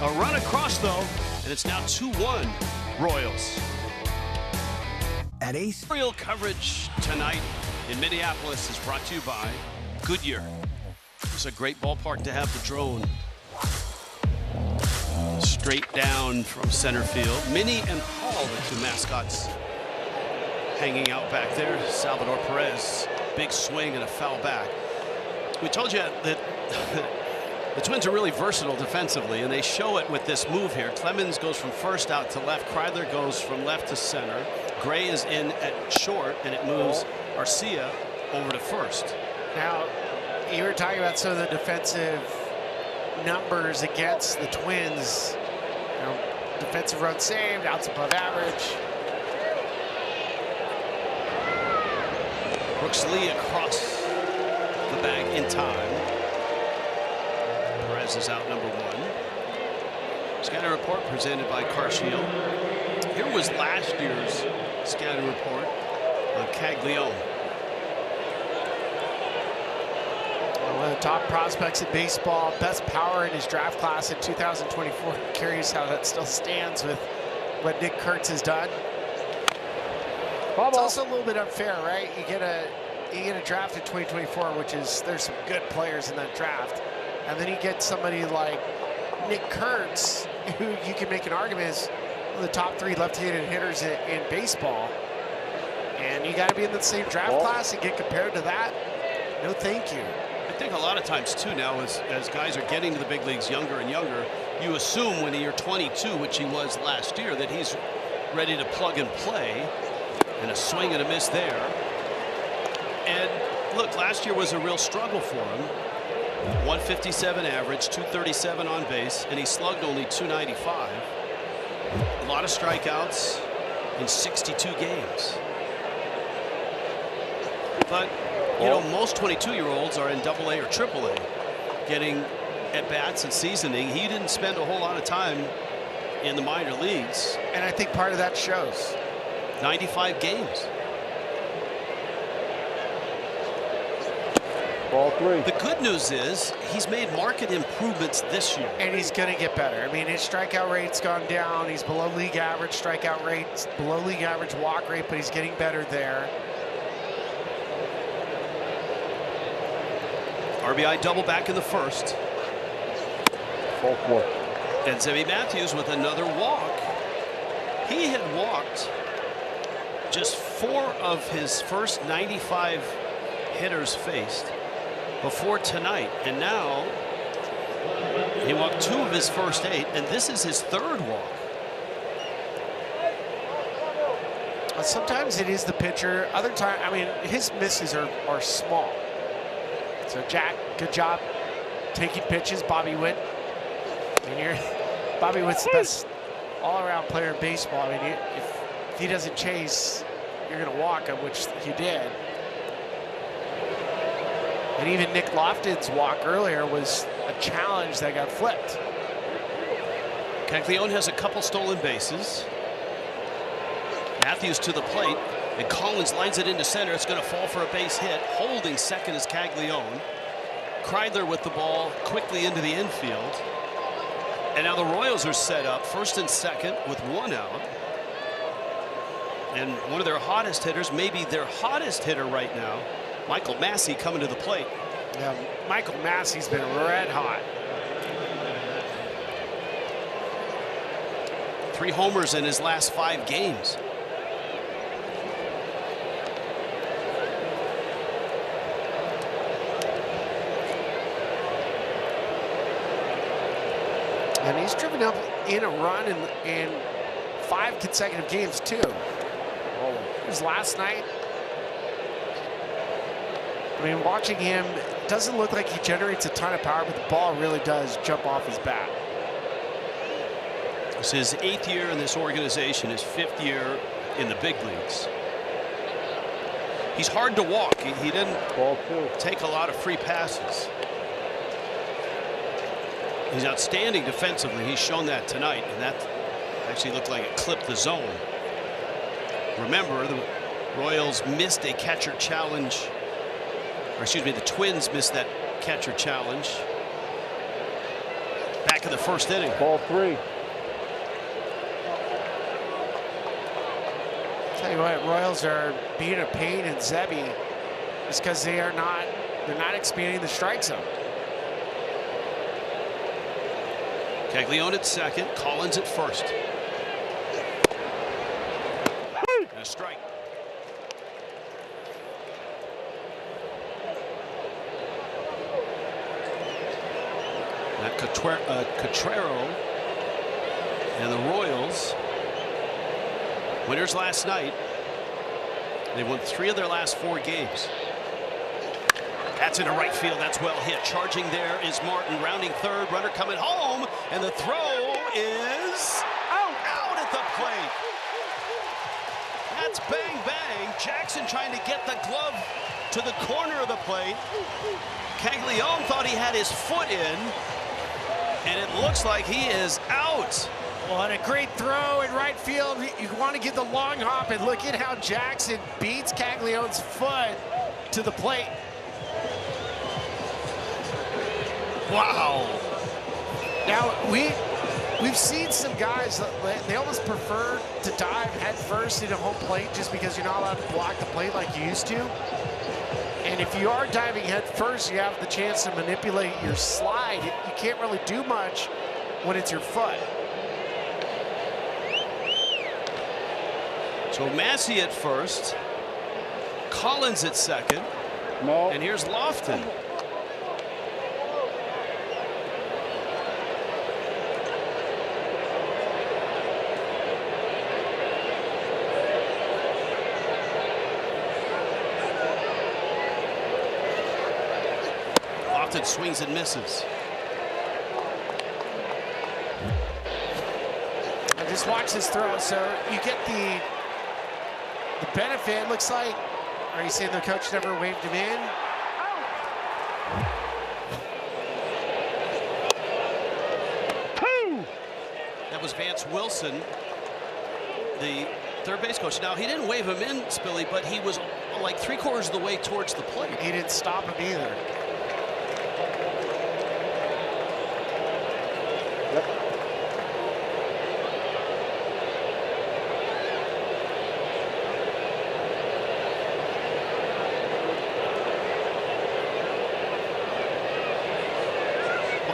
S1: A run across, though, and it's now 2-1 Royals.
S7: At Ace.
S1: Real coverage tonight in Minneapolis is brought to you by Goodyear. It's a great ballpark to have the drone. Straight down from center field. Minnie and Paul, the two mascots, hanging out back there. Salvador Perez, big swing and a foul back. We told you that the Twins are really versatile defensively, and they show it with this move here. Clemens goes from first out to left. Kreidler goes from left to center. Gray is in at short, and it moves Arcia over to first.
S2: Now, you were talking about some of the defensive numbers against the Twins. You know, defensive runs saved, outs above average.
S1: Brooks Lee across the bag in time. Perez is out number 1. Scouting report presented by CarShield. Here was last year's scouting report on Caglione.
S2: One of the top prospects in baseball, best power in his draft class in 2024. Curious how that still stands with what Nick Kurtz has done. It's also a little bit unfair, right? You get a draft in 2024, which is, there's some good players in that draft, and then you get somebody like Nick Kurtz, who you can make an argument is one of the top 3 left-handed hitters in baseball, and you got to be in the same draft class and get compared to that. No, thank you.
S1: I think a lot of times too now, as guys are getting to the big leagues younger and younger, you assume when you're 22, which he was last year, that he's ready to plug and play. And a swing and a miss there. And look, last year was a real struggle for him. 157 average, 237 on base, and he slugged only 295. A lot of strikeouts in 62 games. But you know, most 22-year-olds are in AA or AAA, getting at bats and seasoning. He didn't spend a whole lot of time in the minor leagues,
S2: and I think part of that shows.
S1: 95 games.
S5: Ball 3.
S1: The good news is he's made market improvements this year.
S2: And he's going to get better. I mean, his strikeout rate's gone down. He's below league average strikeout rate, below league average walk rate, but he's getting better there.
S1: RBI double back in the first.
S5: Ball 4.
S1: And Zebby Matthews with another walk. He had walked just 4 of his first 95 hitters faced before tonight, and now he walked 2 of his first 8, and this is his 3rd walk.
S2: Sometimes it is the pitcher. Other times, I mean, his misses are small. So Jack, good job taking pitches. Bobby Witt. I mean, Bobby Witt's the best all-around player in baseball. I mean, if he doesn't chase, you're going to walk him, which he did. And even Nick Lofton's walk earlier was a challenge that got flipped.
S1: Caglione has a couple stolen bases. Matthews to the plate, and Collins lines it into center. It's going to fall for a base hit. Holding second is Caglione. Kreidler with the ball quickly into the infield. And now the Royals are set up first and second with 1 out. And one of their hottest hitters, maybe their hottest hitter right now, Michael Massey, coming to the plate.
S2: Yeah, Michael Massey's been red hot.
S1: 3 homers in his last 5 games.
S2: And he's driven up in a run in 5 consecutive games, too. It was last night. I mean, watching him, it doesn't look like he generates a ton of power, but the ball really does jump off his bat.
S1: It's his 8th year in this organization, his 5th year in the big leagues. He's hard to walk. He didn't take a lot of free passes. He's outstanding defensively. He's shown that tonight, and that actually looked like it clipped the zone. Remember, the Royals missed a catcher challenge, or excuse me, the Twins missed that catcher challenge back in the first inning.
S5: Ball 3.
S2: Tell you what, Royals are being a pain in Zebby just because they're not expanding the strike zone.
S1: Caglione at second, Collins at first. And a strike. That Cotrero and the Royals, winners last night. They won 3 of their last 4 games. That's into right field. That's well hit. Charging there is Martin, rounding third. Runner coming home, and the throw is out at the plate. That's bang bang. Jackson trying to get the glove to the corner of the plate. Caglione thought he had his foot in, and it looks like he is out.
S2: Well, and a great throw in right field. You want to get the long hop, and look at how Jackson beats Caglione's foot to the plate.
S1: Wow.
S2: Now, we've seen some guys, they almost prefer to dive head first into home plate just because you're not allowed to block the plate like you used to. And if you are diving head first, you have the chance to manipulate your slide. You can't really do much when it's your foot.
S1: So Massey at first, Collins at second,
S5: No.
S1: and here's Lofton. Lofton swings and misses.
S2: And just watch this throw. So you get the benefit. It looks like, are you saying the coach never waved him in?
S1: That was Vance Wilson, the third base coach. Now, he didn't wave him in, Spilly, but he was like 3/4 of the way towards the plate.
S2: He didn't stop him either.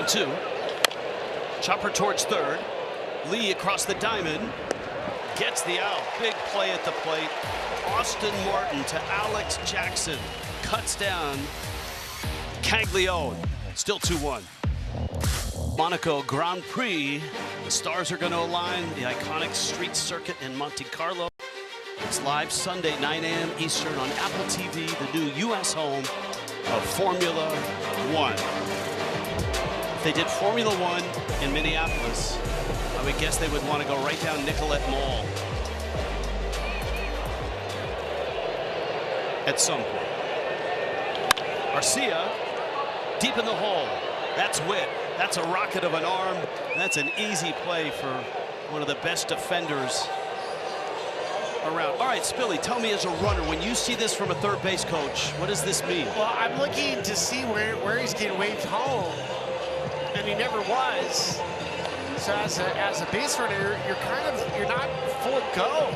S1: Two. Chopper towards third. Lee across the diamond. Gets the out. Big play at the plate. Austin Martin to Alex Jackson. Cuts down Caglione. Still 2-1. Monaco Grand Prix. The stars are going to align. The iconic street circuit in Monte Carlo. It's live Sunday, 9 a.m. Eastern on Apple TV, the new U.S. home of Formula One. They did Formula One in Minneapolis, I would guess they would want to go right down Nicollet Mall at some point. Garcia, deep in the hole. That's wit. That's a rocket of an arm. That's an easy play for one of the best defenders around. All right, Spilly, tell me as a runner, when you see this from a third base coach, what does this mean?
S2: Well, I'm looking to see where he's getting waved home. And he never was. So as a base runner, you're not full go.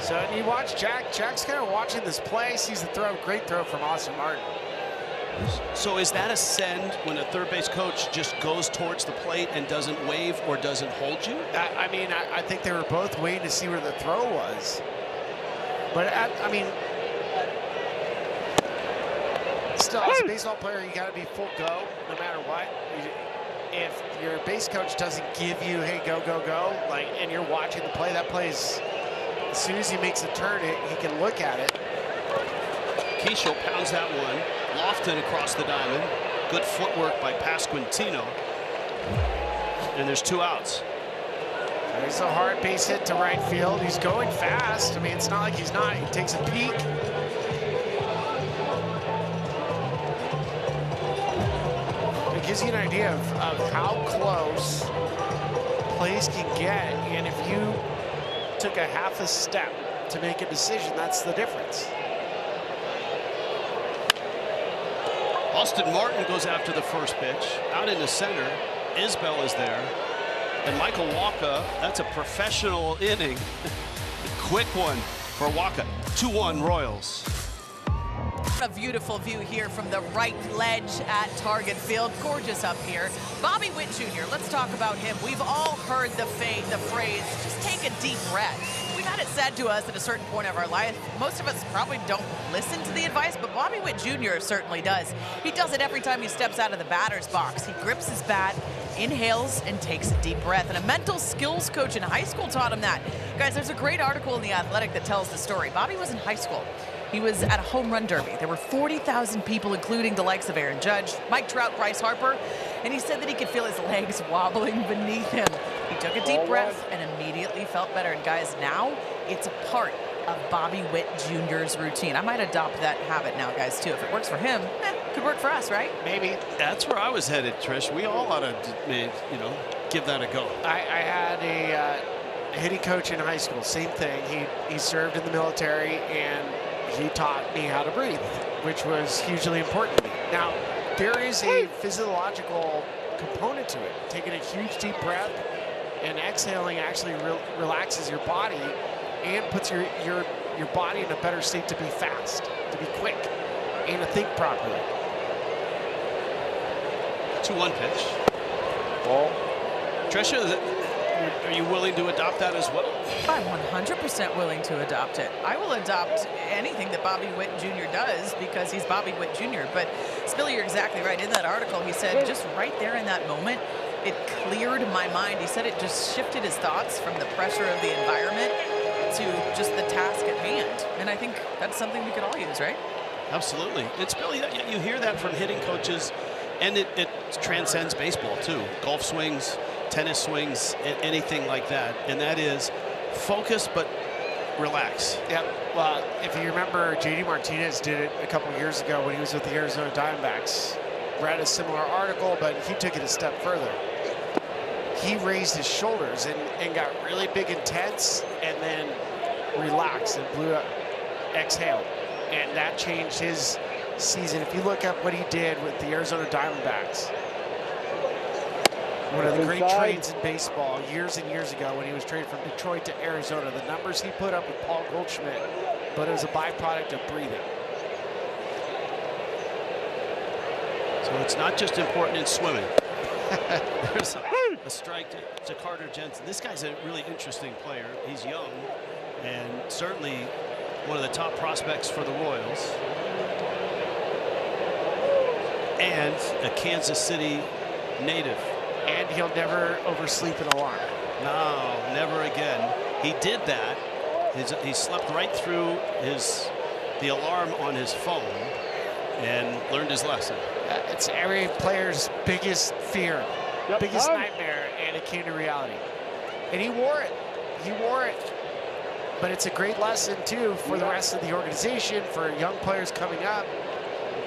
S2: So and you watch Jack's kind of watching this play, sees the throw, great throw from Austin Martin.
S1: So is that a send when a third base coach just goes towards the plate and doesn't wave or doesn't hold you?
S2: I mean, I think they were both waiting to see where the throw was. But I mean, still as a baseball player, you got to be full go no matter what. If your base coach doesn't give you, hey, go, go, go, like, and you're watching the play, that plays, as soon as he makes a turn, he can look at it.
S1: Keishel pounds that one. Lofton across the diamond. Good footwork by Pasquantino. And there's 2 outs.
S2: There's a hard base hit to right field. He's going fast. I mean, it's not like he's not. He takes a peek. Gives you an idea of how close plays can get, and if you took a half a step to make a decision. That's the difference.
S1: Austin Martin goes after the first pitch. Out in the center, Isbell is there. And Michael Walker, that's a professional inning. Quick one for Walker. 2-1 Royals.
S3: A beautiful view here from the right ledge at Target Field. Gorgeous up here. Bobby Witt Jr., let's talk about him. We've all heard the phrase, just take a deep breath. We've had it said to us at a certain point of our life. Most of us probably don't listen to the advice, but Bobby Witt Jr. certainly does. He does it every time he steps out of the batter's box. He grips his bat, inhales, and takes a deep breath. And a mental skills coach in high school taught him that. Guys, there's a great article in The Athletic that tells the story. Bobby was in high school. He was at a home run derby. There were 40,000 people, including the likes of Aaron Judge, Mike Trout, Bryce Harper, and he said that he could feel his legs wobbling beneath him. He took a deep breath and immediately felt better. And guys, now it's a part of Bobby Witt Jr.'s routine. I might adopt that habit now, guys, too. If it works for him, could work for us, right?
S1: Maybe. That's where I was headed, Trish. We all ought to, give that a go.
S2: I had a hitting coach in high school. Same thing. He served in the military, and he taught me how to breathe, which was hugely important to me. Now, there is a physiological component to it. Taking a huge deep breath and exhaling actually relaxes your body and puts your body in a better state to be fast, to be quick, and to think properly.
S1: 2-1 pitch.
S5: Ball.
S1: Tricia, are you willing to adopt that as well?
S3: I'm 100% willing to adopt it. I will adopt anything that Bobby Witt Jr. does because he's Bobby Witt Jr. But Spilly, you're exactly right. In that article, he said just right there in that moment, it cleared my mind. He said it just shifted his thoughts from the pressure of the environment to just the task at hand. And I think that's something we could all use, right?
S1: Absolutely. It's Billy, you hear that from hitting coaches, and it transcends baseball too. Golf swings, tennis swings, anything like that. And that is focus but relax.
S2: Yep. Well, if you remember, J.D. Martinez did it a couple years ago when he was with the Arizona Diamondbacks. Read a similar article, but he took it a step further. He raised his shoulders and got really big and tense, and then relaxed and blew up, exhaled. And that changed his season. If you look up what he did with the Arizona Diamondbacks, one of the great trades in baseball years and years ago when he was traded from Detroit to Arizona, the numbers he put up with Paul Goldschmidt, but it was a byproduct of breathing.
S1: So it's not just important in swimming. There's a strike to Carter Jensen. This guy's a really interesting player. He's young and certainly one of the top prospects for the Royals. And a Kansas City native.
S2: And he'll never oversleep an alarm.
S1: No, never again. He did that. He slept right through the alarm on his phone and learned his lesson.
S2: It's every player's biggest fear, biggest nightmare, and it came to reality. And he wore it. He wore it. But it's a great lesson, too, for the rest of the organization, for young players coming up.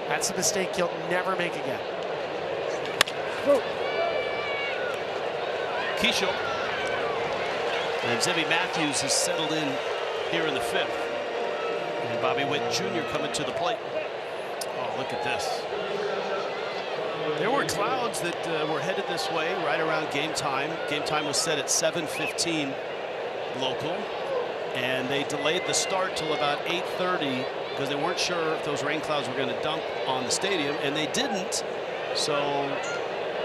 S2: That's a mistake you'll never make again.
S1: Keishel. And Zebby Matthews has settled in here in the fifth. And Bobby Witt Jr. coming to the plate. Oh, look at this. There were clouds that were headed this way right around game time. Game time was set at 7:15 local. And they delayed the start till about 8:30 because they weren't sure if those rain clouds were going to dump on the stadium. And they didn't. So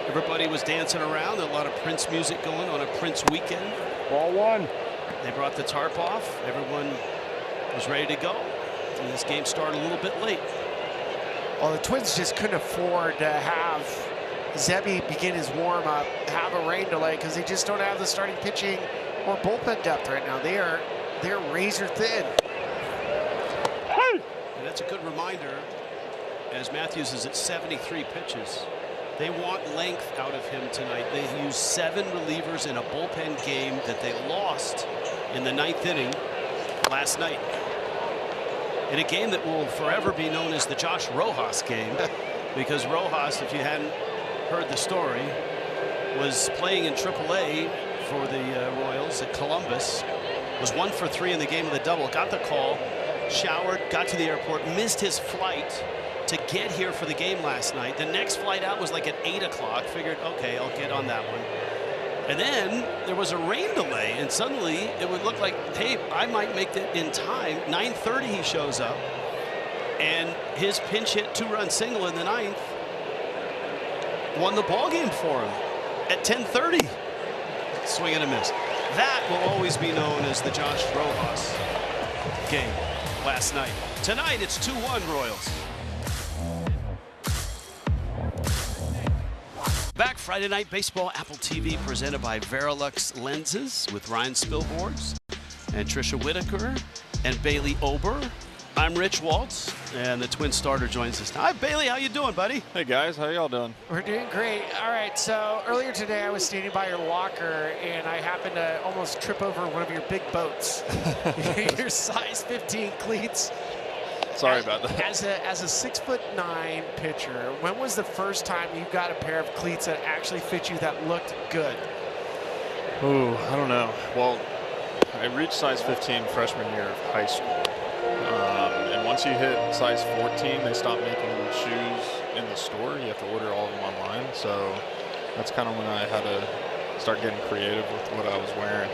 S1: everybody was dancing around. A lot of Prince music going on a Prince weekend.
S5: Ball one.
S1: They brought the tarp off. Everyone was ready to go. And this game started a little bit late.
S2: Well, the Twins just couldn't afford to have Zebby begin his warm-up, have a rain delay, because they just don't have the starting pitching or bullpen depth right now. They're razor thin.
S1: And that's a good reminder, as Matthews is at 73 pitches. They want length out of him tonight. They used 7 relievers in a bullpen game that they lost in the 9th inning last night. In a game that will forever be known as the Josh Rojas game, because Rojas, if you hadn't heard the story, was playing in AAA for the Royals at Columbus Was 1 for 3 in the game of the double. Got the call, showered, got to the airport, missed his flight to get here for the game last night. The next flight out was like at 8 o'clock. Figured, okay, I'll get on that one. And then there was a rain delay, and suddenly it would look like, hey, I might make it in time. 9:30 he shows up, and his pinch hit 2-run single in the 9th won the ball game for him at 10:30. Swing and a miss. That will always be known as the Josh Rojas game last night. Tonight it's 2-1 Royals. Back Friday Night Baseball, Apple TV, presented by Verilux Lenses with Ryan Spilborghs and Trisha Whitaker and Bailey Ober. I'm Rich Waltz, and the Twin starter joins us now. Hi, Bailey. How you doing, buddy?
S8: Hey, guys. How y'all doing?
S2: We're doing great. All right, so earlier today I was standing by your locker, and I happened to almost trip over one of your big boats. Your size 15 cleats.
S8: Sorry about that.
S2: As a 6'9" pitcher, when was the first time you got a pair of cleats that actually fit you that looked good?
S8: Ooh, I don't know. Well, I reached size 15 freshman year of high school. And once you hit size 14, they stop making shoes in the store. You have to order all of them online. So that's kind of when I had to start getting creative with what I was wearing.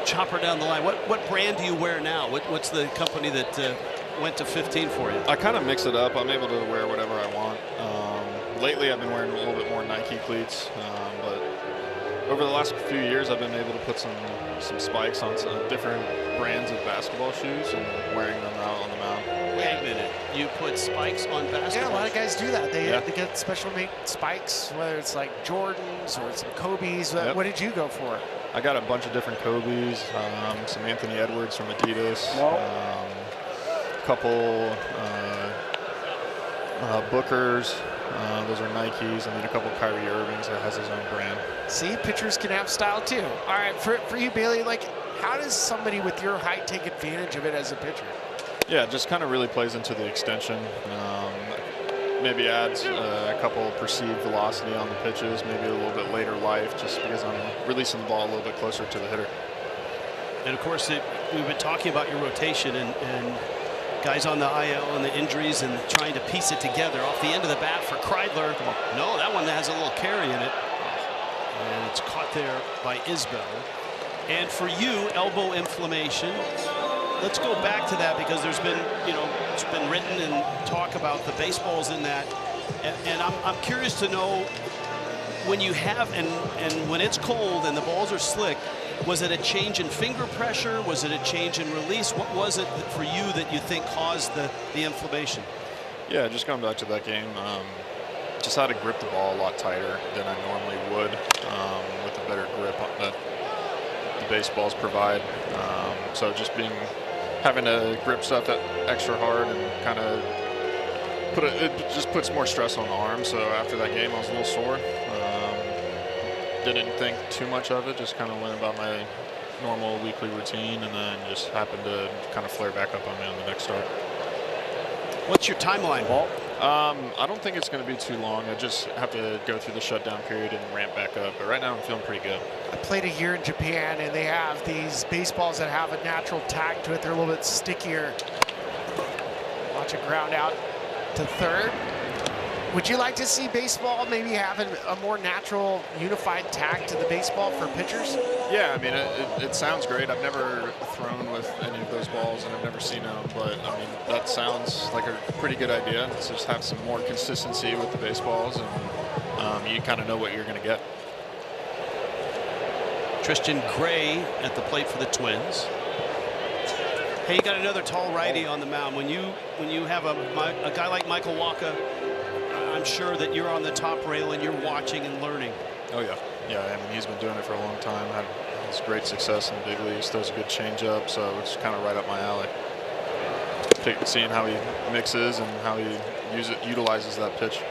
S1: Chopper down the line. What brand do you wear now? What's the company that went to 15 for you?
S8: I kind of mix it up. I'm able to wear whatever I want. Lately, I've been wearing a little bit more Nike cleats, but over the last few years, I've been able to put some spikes on some different brands of basketball shoes and wearing them out on the mound.
S1: Wait a minute. You put spikes on basketball?
S2: Yeah, a lot of guys do that. They get special made spikes, whether it's like Jordans or some Kobe's. What did you go for?
S8: I got a bunch of different Kobe's, some Anthony Edwards from Adidas, a couple Bookers. Those are Nikes, and then a couple Kyrie Irvings that has his own brand.
S2: See, pitchers can have style too. All right, for you, Bailey, like, how does somebody with your height take advantage of it as a pitcher?
S8: Yeah, it just kind of really plays into the extension. Maybe adds a couple perceived velocity on the pitches, maybe a little bit later life, just because I'm releasing the ball a little bit closer to the hitter.
S1: And of course, we've been talking about your rotation and guys on the IL and the injuries and trying to piece it together. Off the end of the bat for Kreidler. No, that one has a little carry in it. And it's caught there by Isbell. And for you, elbow inflammation. Let's go back to that, because there's been, it's been written and talk about the baseballs in that. And I'm curious to know, when you have, and when it's cold and the balls are slick, was it a change in finger pressure? Was it a change in release? What was it for you that you think caused the inflammation?
S8: Yeah, just going back to that game, just had to grip the ball a lot tighter than I normally would, with the better grip that the baseballs provide. So just having to grip stuff that extra hard and kind of it just puts more stress on the arm. So after that game, I was a little sore. Didn't think too much of it, just kind of went about my normal weekly routine, and then just happened to kind of flare back up on me on the next start.
S1: What's your timeline, Walt?
S8: I don't think it's going to be too long. I just have to go through the shutdown period and ramp back up. But right now I'm feeling pretty good.
S2: I played a year in Japan, and they have these baseballs that have a natural tack to it. They're a little bit stickier. Watch it ground out to third. Would you like to see baseball maybe having a more natural, unified tack to the baseball for pitchers?
S8: Yeah, I mean, it sounds great. I've never thrown with any of those balls, and I've never seen them. But, I mean, that sounds like a pretty good idea. Let's just have some more consistency with the baseballs, and you kind of know what you're going to get.
S1: Tristan Gray at the plate for the Twins. Hey, you got another tall righty on the mound. When you have a guy like Michael Wacha, I'm sure that you're on the top rail and you're watching and learning.
S8: Oh, yeah. Yeah, I mean, he's been doing it for a long time. Had great success in the big leagues. Throws a good changeup, so it's kind of right up my alley. Seeing how he mixes and how he utilizes that pitch.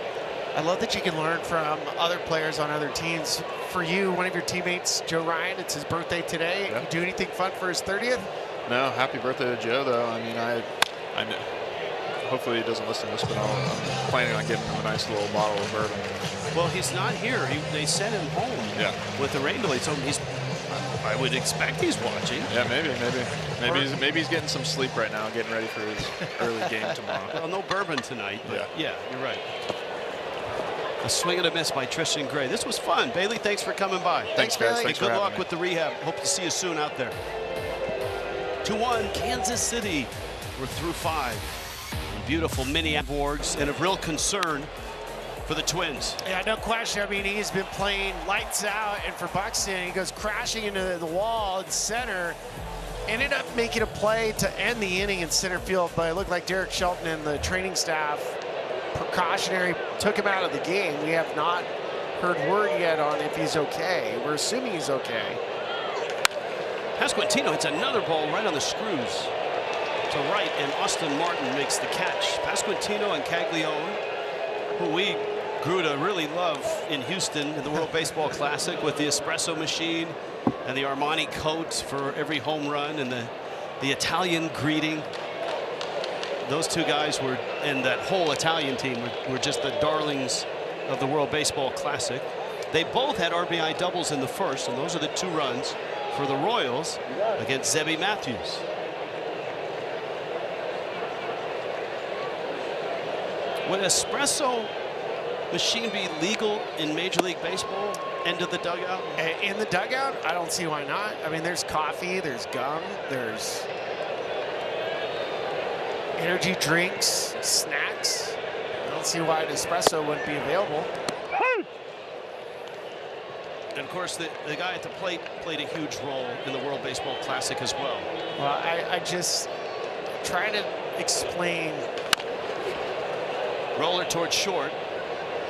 S2: I love that you can learn from other players on other teams. For you, one of your teammates, Joe Ryan, it's his birthday today.
S8: Yeah.
S2: You do anything fun for his 30th?
S8: No, happy birthday to Joe, though. I mean, I hopefully he doesn't listen to this, but I'm planning on getting him a nice little bottle of bourbon.
S1: Well, he's not here. They sent him home with the rain delay. So I would expect he's watching.
S8: Yeah, maybe he's getting some sleep right now, getting ready for his early game tomorrow.
S1: Well, no bourbon tonight, but
S8: Yeah.
S1: yeah, you're right. A swing and a miss by Tristan Gray. This was fun. Bailey, thanks for coming by.
S8: Thanks, guys.
S1: Hey,
S8: Thanks for
S1: good
S8: having
S1: luck
S8: me.
S1: with the rehab. Hope to see you soon out there. 2-1 Kansas City. We're through 5. Beautiful Minneapolis and of real concern for the Twins.
S2: Yeah, no question. I mean, he's been playing lights out, and for Buxton, he goes crashing into the wall in center. Ended up making a play to end the inning in center field, but it looked like Derek Shelton and the training staff precautionary took him out of the game. We have not heard word yet on if he's okay. We're assuming he's okay.
S1: Pasquantino hits another ball right on the screws to right, and Austin Martin makes the catch. Pasquantino and Caglione, who we grew to really love in Houston in the World Baseball Classic with the espresso machine and the Armani coat for every home run and the Italian greeting. Those two guys were, and that whole Italian team were just the darlings of the World Baseball Classic. They both had RBI doubles in the first, and those are the 2 runs for the Royals against Zebby Matthews. Would espresso machine be legal in Major League Baseball? End of the dugout?
S2: In the dugout, I don't see why not. I mean, there's coffee, there's gum, there's energy drinks, snacks. I don't see why an espresso wouldn't be available.
S1: And of course, the guy at the plate played a huge role in the World Baseball Classic as well.
S2: Well, I just try to explain.
S1: Roller towards short.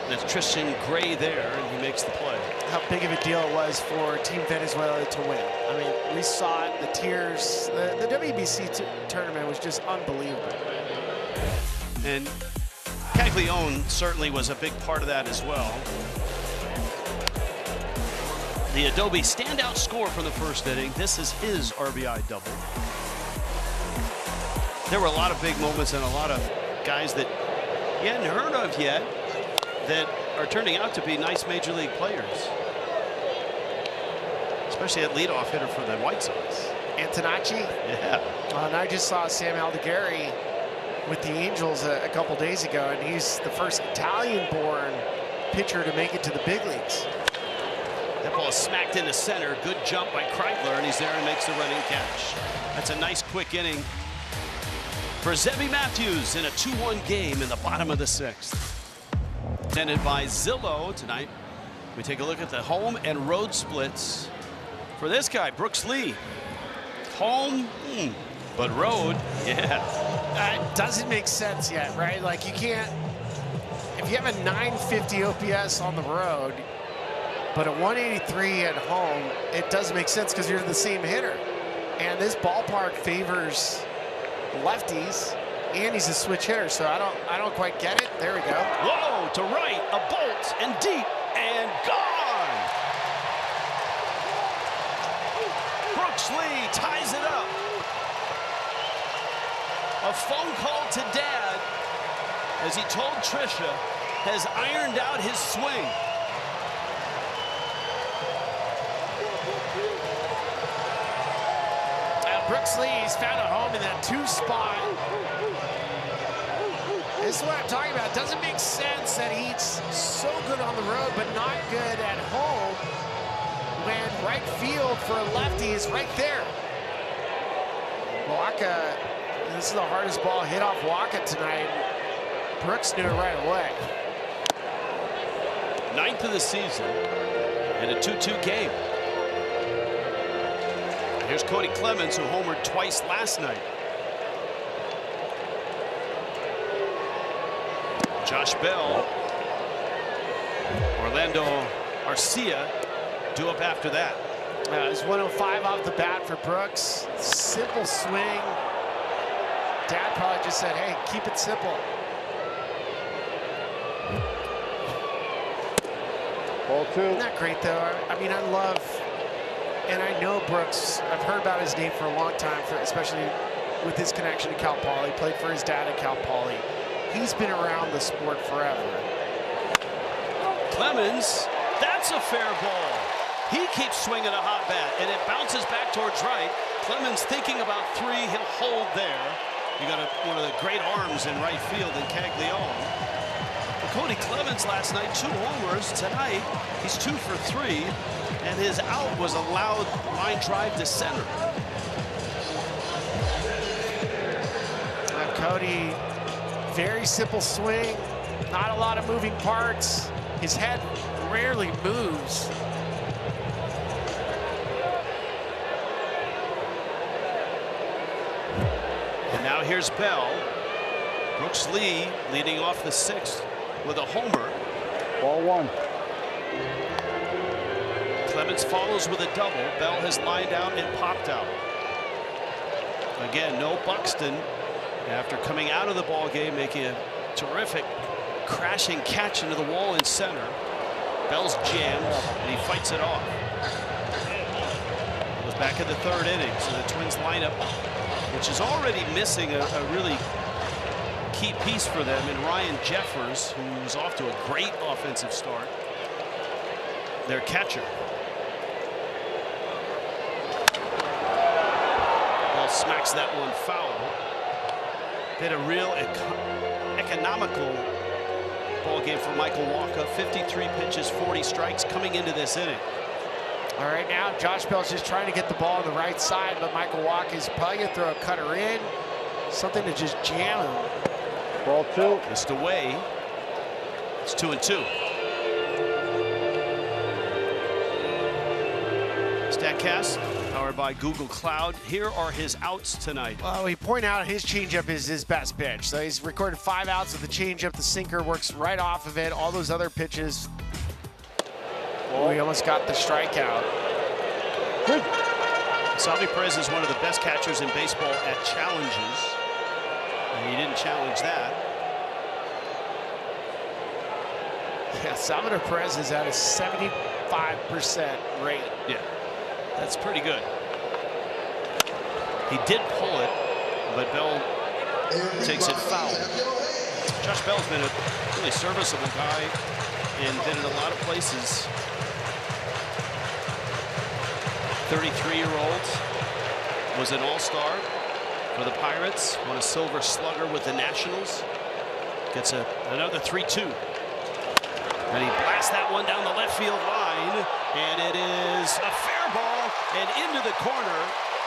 S1: That's Tristan Gray there, and he makes the play.
S2: How big of a deal it was for Team Venezuela to win. I mean, we saw it, the tears. The WBC tournament was just unbelievable.
S1: And Caglione certainly was a big part of that as well. The Adobe standout score from the first inning. This is his RBI double. There were a lot of big moments and a lot of guys that you hadn't heard of yet that are turning out to be nice Major League players. Especially that leadoff hitter for the White Sox.
S2: Antonacci?
S1: Yeah.
S2: And I just saw Sam Aldegheri with the Angels a couple days ago, and he's the first Italian-born pitcher to make it to the big leagues.
S1: That ball is smacked into center. Good jump by Kreitler, and he's there and makes the running catch. That's a nice quick inning for Zebby Matthews in a 2-1 game in the bottom of the 6th. Presented by Zillow tonight. We take a look at the home and road splits for this guy, Brooks Lee. Home, but road, yeah.
S2: It doesn't make sense yet, right? Like, you can't, if you have a 950 OPS on the road, but a 183 at home, it doesn't make sense because you're the same hitter. And this ballpark favors lefties, and he's a switch hitter, so I don't quite get it. There we go.
S1: Whoa, to right, a bolt, and deep, and gone. Brooks Lee ties it up. A phone call to Dad, as he told Tricia, has ironed out his swing.
S2: Brooks Lee's found a home in that 2 spot. This is what I'm talking about. It doesn't make sense that he's so good on the road, but not good at home when right field for a lefty is right there. Waka, this is the hardest ball hit off Waka tonight. Brooks knew it right away.
S1: 9th of the season in a 2-2 game. Here's Cody Clemens, who homered twice last night. Josh Bell, Orlando Arcia due up after that.
S2: It's 105 off the bat for Brooks. Simple swing. Dad probably just said, hey, keep it simple.
S5: Ball 2.
S2: Isn't that great, though? I mean, I love, and I know Brooks. I've heard about his name for a long time, especially with his connection to Cal Poly. Played for his dad at Cal Poly. He's been around the sport forever.
S1: Clemens, that's a fair ball. He keeps swinging a hot bat, and it bounces back towards right. Clemens thinking about 3. He'll hold there. You got one of the great arms in right field in Caglione. But Cody Clemens last night, 2 homers. Tonight, he's 2 for 3, and his out was a loud line drive to center.
S2: Cody, very simple swing, not a lot of moving parts. His head rarely moves.
S1: And now here's Bell. Brooks Lee leading off the 6th with a homer.
S5: Ball 1.
S1: Clemens follows with a double. Bell has lined out and popped out. Again, no Buxton. After coming out of the ball game, making a terrific crashing catch into the wall in center. Bell's jammed, and he fights it off. It was back in the 3rd inning, so the Twins lineup, which is already missing a really key piece for them in Ryan Jeffers, who's off to a great offensive start. Their catcher. Bell smacks that one foul. Been a real economical ball game for Michael Wacha. 53 pitches, 40 strikes coming into this inning.
S2: All right, now Josh Bell's just trying to get the ball on the right side, but Michael Wacha is probably going to throw a cutter in, something to just jam him.
S5: Ball 2.
S1: Missed away. It's 2-2. StatCast, powered by Google Cloud. Here are his outs tonight.
S2: Well, we point out his changeup is his best pitch. So he's recorded 5 outs with the changeup. The sinker works right off of it. All those other pitches. Oh, he almost got the strikeout.
S1: Salvi Perez is one of the best catchers in baseball at challenges. And he didn't challenge that.
S2: Yeah, Salvador Perez is at a 75% rate.
S1: Yeah, that's pretty good. He did pull it, but Bell takes it foul. Josh Bell's been a really serviceable guy and been in a lot of places. 33-year-old, was an all-star for the Pirates, won a Silver Slugger with the Nationals. Gets another 3-2. And he blasts that one down the left field line, and it is a fair ball and into the corner.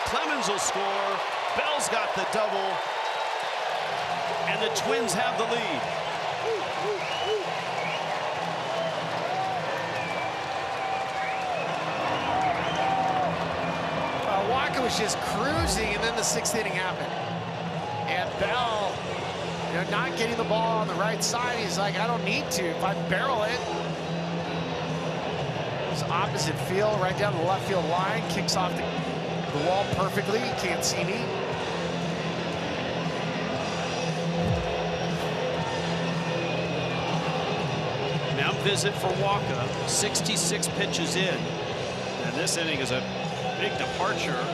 S1: Clemens will score. Bell's got the double, and the Twins have the lead.
S2: Wacha was just cruising, and then the 6th inning happened. And Bell, not getting the ball on the right side, he's like, I don't need to. If I barrel it, it's opposite field, right down the left field line, kicks off the wall perfectly. You can't see me.
S1: Now visit for Wacha, 66 pitches in. And this inning is a big departure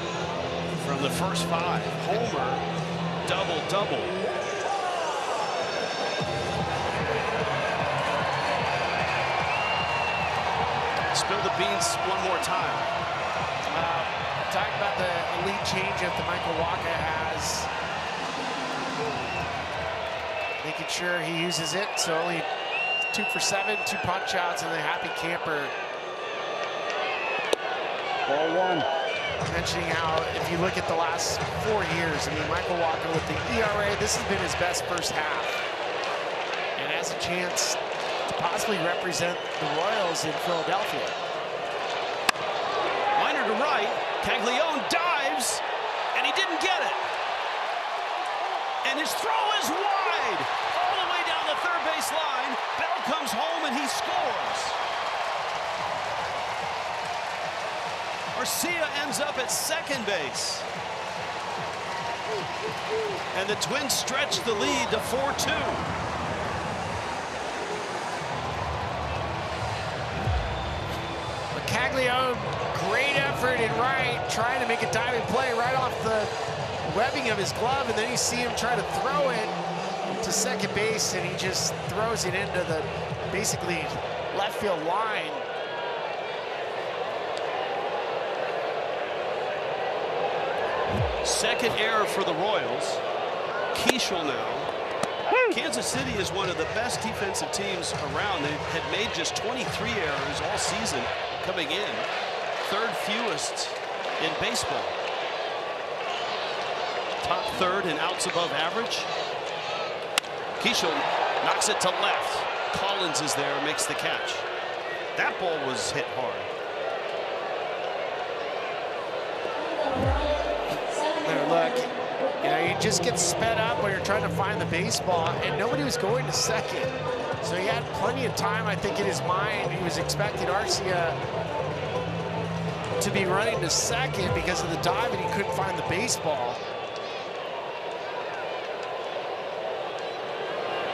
S1: from the first 5. Homer, double. Spill the beans one more time.
S2: Talking about the elite changeup that Michael Wacha has. Making sure he uses it, so only 2 for 7, 2 punch outs, and the happy camper.
S5: Ball 1.
S2: Mentioning how, if you look at the last 4 years, I mean, Michael Wacha with the ERA, this has been his best first half. And has a chance to possibly represent the Royals in Philadelphia.
S1: Liner to right, Caglione dives, and he didn't get it. And his throw is wide, all the way down the third base line. Bell comes home and he scores. Garcia ends up at second base. And the Twins stretch the lead to 4-2.
S2: Caglione, great effort in right, trying to make a diving play right off the webbing of his glove, and then you see him try to throw it to second base, and he just throws it into the basically left field line.
S1: Second error for the Royals. Keishel now. Kansas City is one of the best defensive teams around. They had made just 23 errors all season coming in. Third fewest in baseball. Top third in outs above average. Keishel knocks it to left. Collins is there, makes the catch. That ball was hit hard.
S2: There, look, you know, you just get sped up when you're trying to find the baseball, and nobody was going to second. So he had plenty of time, I think, in his mind. He was expecting Arcia to be running to second because of the dive, and he couldn't find the baseball.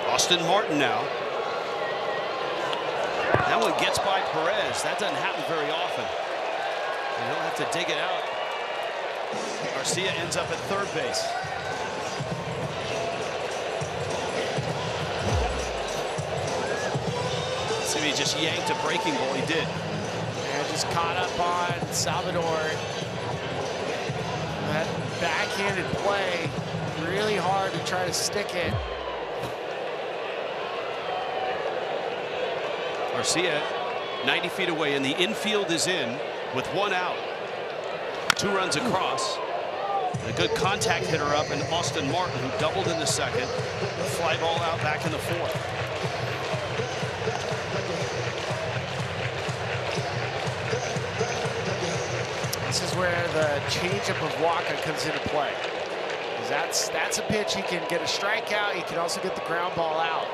S1: Austin Martin now. That one gets by Perez. That doesn't happen very often. And he'll have to dig it out. Garcia ends up at third base. See if he just yanked a breaking ball. He did.
S2: And just caught up on Salvador. That backhanded play, really hard to try to stick it.
S1: Garcia 90 feet away, and the infield is in with one out. 2 runs across. A good contact hitter up, and Austin Martin, who doubled in the second. Fly ball out back in the fourth.
S2: This is where the changeup of Waka comes into play. That's a pitch he can get a strikeout. He can also get the ground ball out.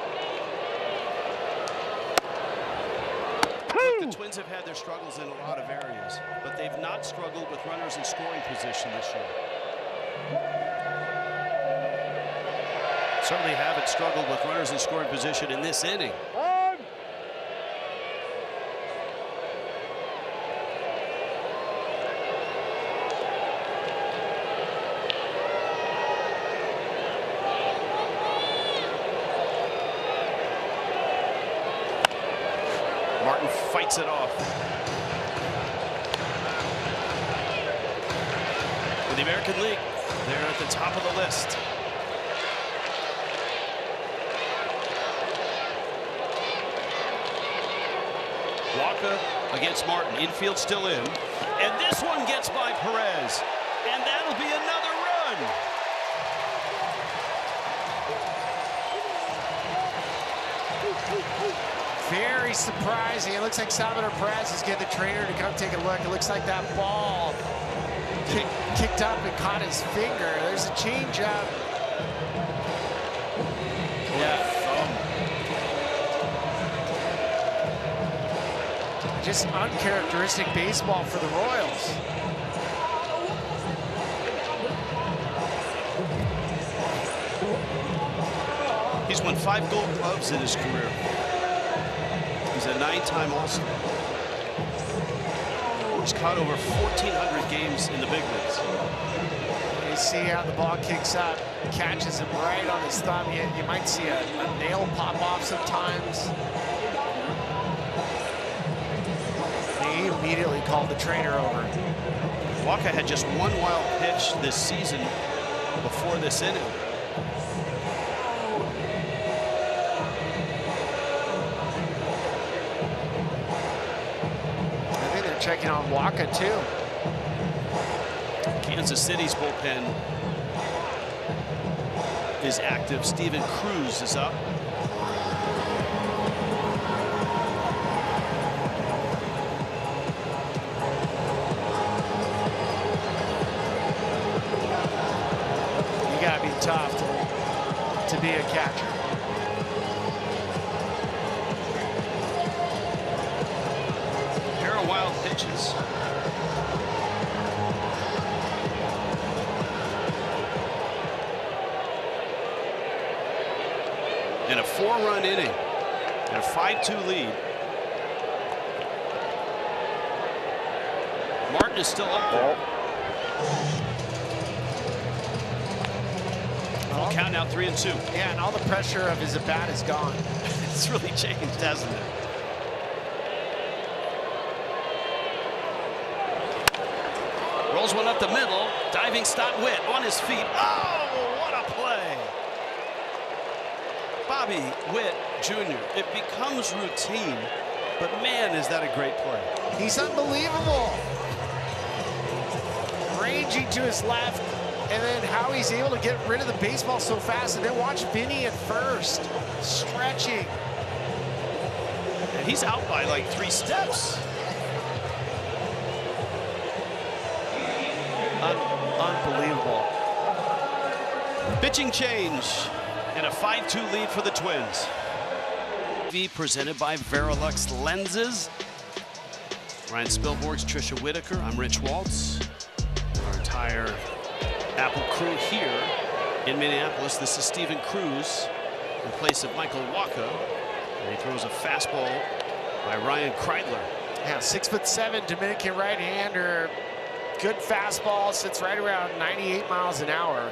S1: The Twins have had their struggles in a lot of areas, but they've not struggled with runners in scoring position this year. Certainly haven't struggled with runners in scoring position in this inning. Martin fights it off. For the American League, they're at the top of the list. Waka against Martin. Infield still in. And this one gets by Perez. And that'll be another run.
S2: Very surprising. It looks like Salvador Perez is getting the trainer to come take a look. It looks like that ball kicked up and caught his finger. There's a changeup. Yeah. Just uncharacteristic baseball for the Royals.
S1: He's won 5 Gold Gloves in his career. He's a 9-time All-Star. He's caught over 1,400 games in the big leagues.
S2: You see how the ball kicks up, catches him right on his thumb. You might see a nail pop off sometimes. He immediately called the trainer over.
S1: Waka had just 1 wild pitch this season before this inning.
S2: Checking on Waka too.
S1: Kansas City's bullpen is active. Steven Cruz is up.
S2: You gotta be tough to be a catcher.
S1: Wild pitches. And a 4-run inning and a 5-2 lead. Martin is still up there. Full count now, 3-2.
S2: Yeah, and all the pressure of his at-bat is gone.
S1: It's really changed, hasn't it? Rolls one up the middle. Diving stop. Witt on his feet. Oh, what a play. Bobby Witt Jr. It becomes routine, but man, is that a great play.
S2: He's unbelievable. Ranging to his left, and then how he's able to get rid of the baseball so fast. And then watch Vinny at first, stretching.
S1: And he's out by like 3 steps.
S2: Unbelievable.
S1: Pitching change and a 5-2 lead for the Twins. MLB presented by Verilux lenses. Ryan Spilborghs, Trisha Whitaker. I'm Rich Waltz. Our entire Apple crew here in Minneapolis. This is Steven Cruz in place of Michael Wacha. And he throws a fastball by Ryan Kreidler.
S2: Yeah, 6'7" Dominican right-hander. Good fastball, sits right around 98 miles an hour.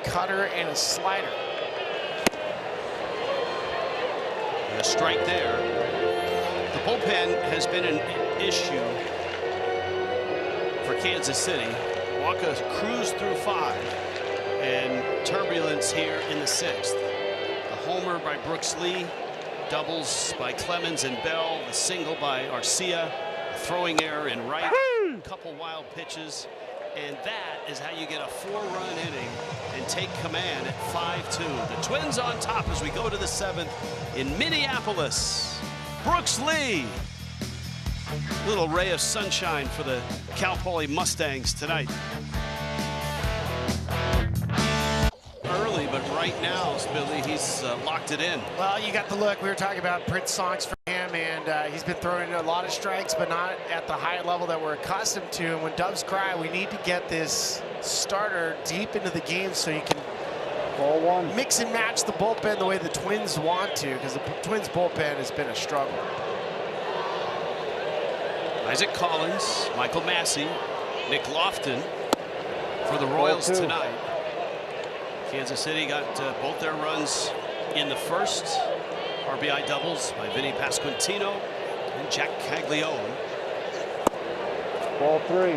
S2: Cutter and a slider.
S1: And a strike there. The bullpen has been an issue for Kansas City. Wacha cruised through 5, and turbulence here in the 6th. The homer by Brooks Lee, doubles by Clemens and Bell, the single by Arcia, a throwing error in right, a couple wild pitches, and that is how you get a 4-run inning and take command at 5-2. The Twins on top as we go to the 7th in Minneapolis. Brooks Lee. Little ray of sunshine for the Cal Poly Mustangs tonight. Early, but right now, Billy, he's locked it in.
S2: Well, you got the look. We were talking about Prince songs for him, and he's been throwing a lot of strikes, but not at the high level that we're accustomed to. And when Doves cry, we need to get this starter deep into the game so you can mix and match the bullpen the way the Twins want to, because the Twins bullpen has been a struggle.
S1: Isaac Collins, Michael Massey, Nick Lofton for the Royals tonight. Kansas City got both their runs in the first. RBI doubles by Vinny Pasquantino and Jack Caglione.
S5: Ball 3.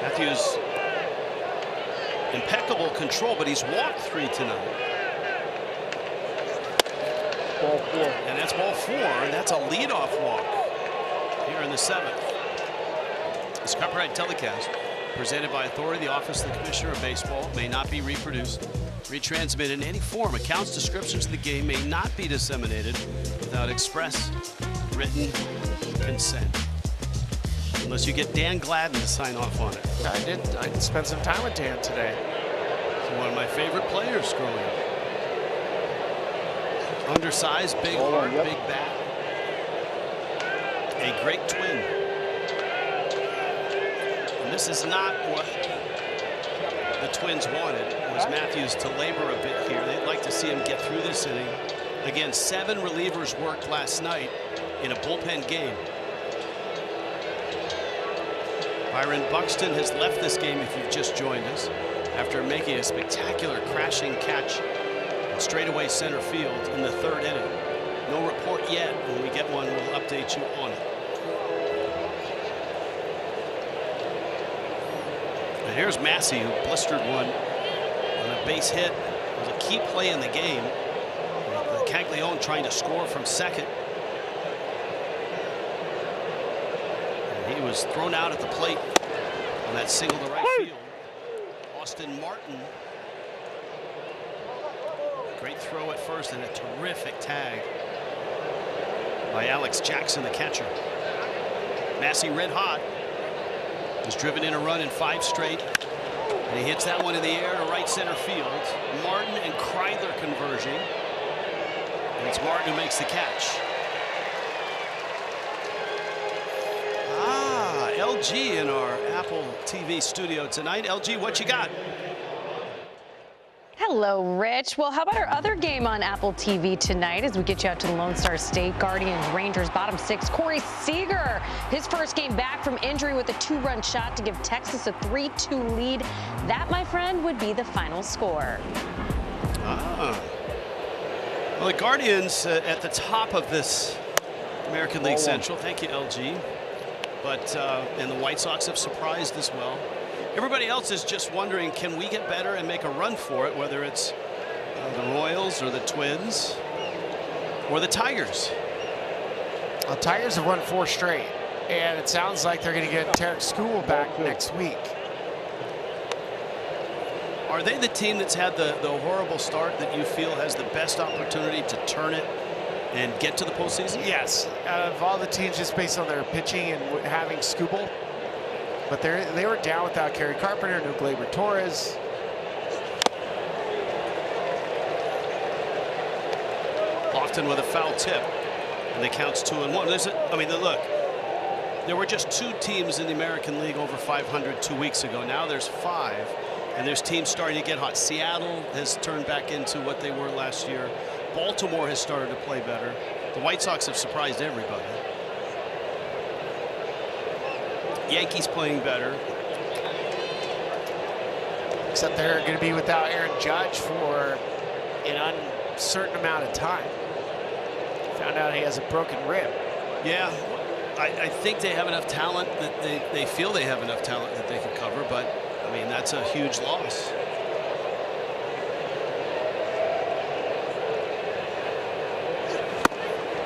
S1: Matthews, impeccable control, but he's walked 3 tonight.
S5: Ball 4.
S1: And that's ball 4, and that's a leadoff walk here in the 7th. This copyright telecast, presented by authority, the Office of the Commissioner of Baseball, may not be reproduced, retransmitted in any form. Accounts, descriptions of the game may not be disseminated without express written consent. Unless you get Dan Gladden to sign off on it.
S2: I did spend some time with Dan today.
S1: He's one of my favorite players growing up. Undersized, big heart, big bat. A great twin. And this is not what the Twins wanted, was Matthews to labor a bit here. They'd like to see him get through this inning. Again, 7 relievers worked last night in a bullpen game. Byron Buxton has left this game, if you've just joined us, after making a spectacular crashing catch straightaway center field in the 3rd inning. No report yet. When we get one, we'll update you on it. And here's Massey, who blistered one on a base hit. It was a key play in the game. Caglione trying to score from second. And he was thrown out at the plate on that single to right field. Austin Martin. Great throw at first and a terrific tag by Alex Jackson, the catcher. Massey red hot. Has driven in a run in 5 straight. And he hits that one in the air to right center field. Martin and Kreidler converging. And it's Martin who makes the catch. LG in our Apple TV studio tonight. LG, what you got?
S9: Hello, Rich. Well, how about our other game on Apple TV tonight as we get you out to the Lone Star State? Guardians, Rangers, bottom 6. Corey Seager, his first game back from injury with a 2-run shot to give Texas a 3-2 lead. That, my friend, would be the final score.
S1: Well, the Guardians at the top of this American League Central. Thank you, LG. But and the White Sox have surprised as well. Everybody else is just wondering, can we get better and make a run for it, whether it's the Royals or the Twins or the Tigers.
S2: Well, Tigers have won 4 straight, and it sounds like they're going to get Tarek School back next week.
S1: Are they the team that's had the horrible start that you feel has the best opportunity to turn it and get to the postseason?
S2: Yes, out of all the teams, just based on their pitching and having Skubal. But they were down without Kerry Carpenter, no Gleyber Torres.
S1: Lofton with a foul tip, and the count's 2-1. I mean, look, there were just 2 teams in the American League over 500 2 weeks ago. Now there's 5, and there's teams starting to get hot. Seattle has turned back into what they were last year. Baltimore has started to play better. The White Sox have surprised everybody. Yankees playing better.
S2: Except they're going to be without Aaron Judge for an uncertain amount of time. Found out he has a broken rib.
S1: Yeah, I think they have enough talent that they feel they have enough talent that they can cover, but I mean, that's a huge loss.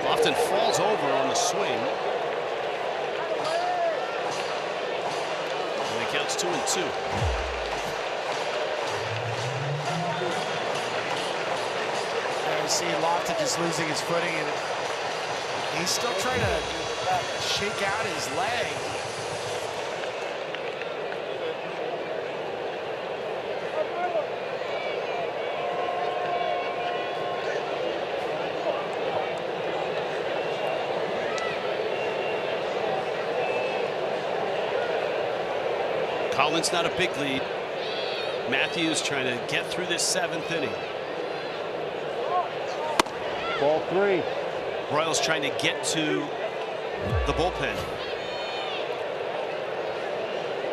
S1: Lofton falls over on the swing. And it counts 2-2.
S2: You see Lofton just losing his footing, and he's still trying to shake out his leg.
S1: Collins not a big lead. Matthews trying to get through this 7th inning.
S5: Ball 3.
S1: Royals trying to get to the bullpen.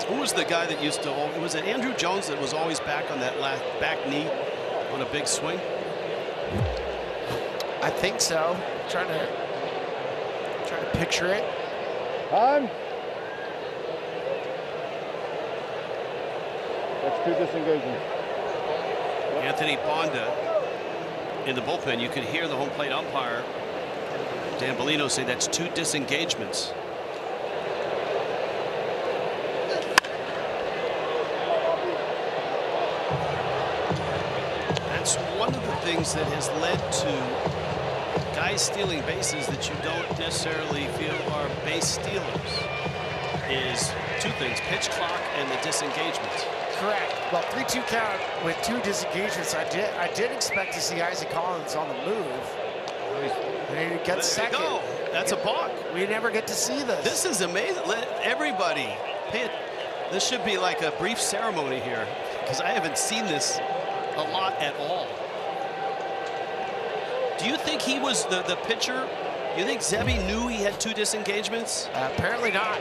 S1: Who was the guy that used to? Was it Andrew Jones that was always back on that last back knee on a big swing?
S2: I think so. Trying to picture it.
S5: On. That's 2 disengagements.
S1: Anthony Bonda in the bullpen. You could hear the home plate umpire Dan Bellino say that's 2 disengagements. That's one of the things that has led to guys stealing bases that you don't necessarily feel are base stealers. Is 2 things: pitch clock and the disengagements.
S2: Correct. Well, 3-2 count with 2 disengagements. I did expect to see Isaac Collins on the move. He gets second.
S1: Go. That's a balk.
S2: We never get to see this.
S1: This is amazing. Let everybody pay it. This should be like a brief ceremony here, because I haven't seen this a lot at all. Do you think he was the pitcher? You think Zebby knew he had 2 disengagements?
S2: Apparently not.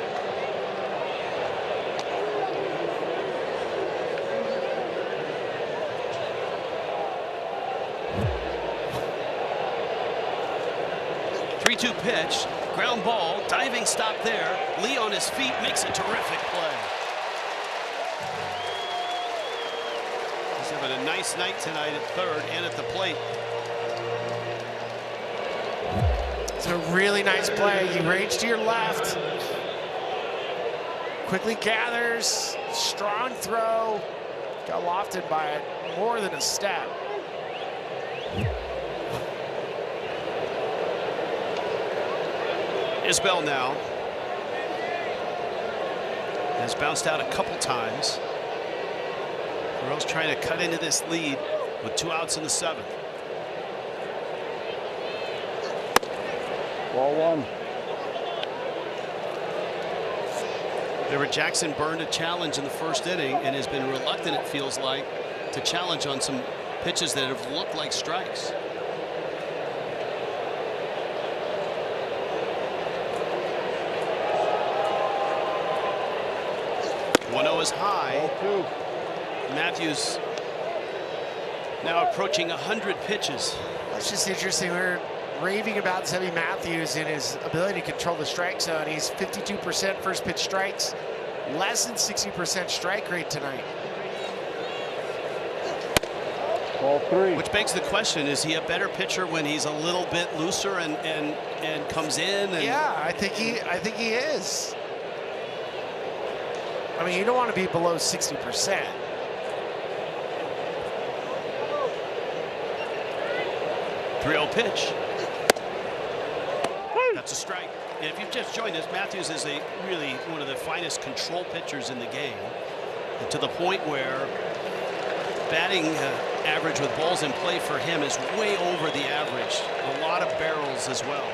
S1: Pitch, ground ball, diving stop there. Lee on his feet makes a terrific play. He's having a nice night tonight at third and at the plate.
S2: It's a really nice play. You range to your left. Quickly gathers, strong throw. Got lofted by more than a step.
S1: Isbell now has bounced out a couple times. Royals trying to cut into this lead with 2 outs in the 7th.
S5: Ball 1.
S1: Remember, Jackson burned a challenge in the 1st inning and has been reluctant, it feels like, to challenge on some pitches that have looked like strikes. 1-0 is high. Matthews now approaching 100 pitches.
S2: That's just interesting. We're raving about Zebby Matthews and his ability to control the strike zone. He's 52% first pitch strikes, less than 60% strike rate tonight.
S5: Ball 3.
S1: Which begs the question, is he a better pitcher when he's a little bit looser and comes in? And
S2: yeah, I think he is. I mean, you don't want to be below 60%.
S1: .30 pitch. That's a strike. And if you've just joined us, Matthews is really one of the finest control pitchers in the game. And to the point where batting average with balls in play for him is way over the average. A lot of barrels as well.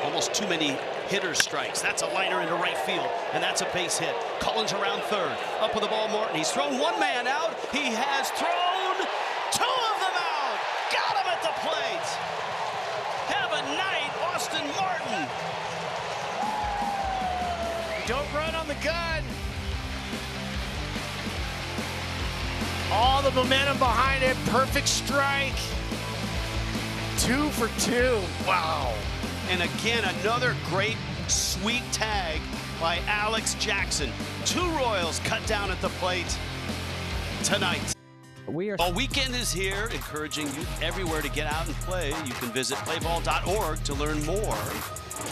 S1: Almost too many hitter strikes. That's a liner into right field, and that's a base hit. Collins around third. Up with the ball, Martin. He's thrown one man out. He has thrown two of them out. Got him at the plate. Have a night, Austin Martin.
S2: Don't run on the gun. All the momentum behind it. Perfect strike. 2 for 2. Wow.
S1: And again, another great sweet tag by Alex Jackson. 2 Royals cut down at the plate tonight. All weekend is here, encouraging youth everywhere to get out and play. You can visit playball.org to learn more.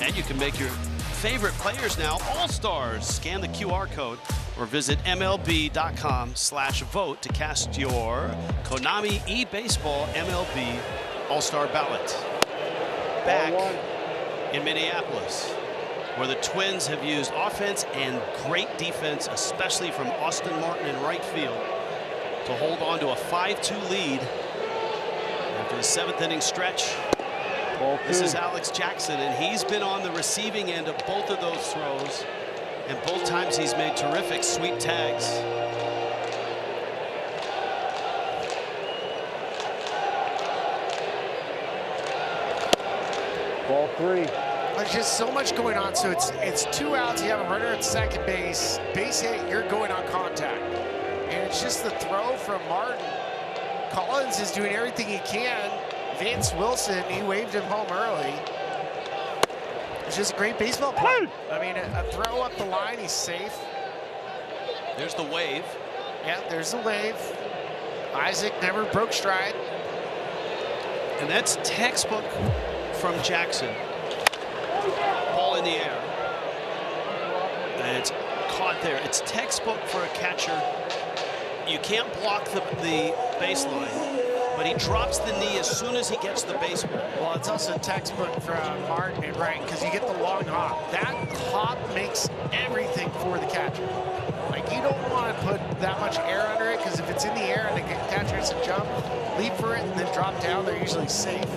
S1: And you can make your favorite players now all-stars. Scan the QR code or visit MLB.com/vote to cast your Konami eBaseball MLB All-Star ballot. Back in Minneapolis, where the Twins have used offense and great defense, especially from Austin Martin in right field, to hold on to a 5-2 lead after the 7th inning stretch. This is Alex Jackson, and he's been on the receiving end of both of those throws, and both times he's made terrific sweep tags.
S5: Ball 3.
S2: There's just so much going on. So it's 2 outs. You have a runner at second base. Base hit, you're going on contact. And it's just the throw from Martin. Collins is doing everything he can. Vance Wilson, he waved him home early. It's just a great baseball play. I mean, a throw up the line, he's safe.
S1: There's the wave.
S2: Yeah, there's the wave. Isaac never broke stride.
S1: And that's textbook from Jackson. Ball in the air. And it's caught there. It's textbook for a catcher. You can't block the baseline, but he drops the knee as soon as he gets the baseball.
S2: Well, it's also textbook from Martin and right, because you get the long hop. That hop makes everything for the catcher. Like, you don't want to put that much air under it, because if it's in the air and the catcher has to jump, leap for it, and then drop down, they're usually safe.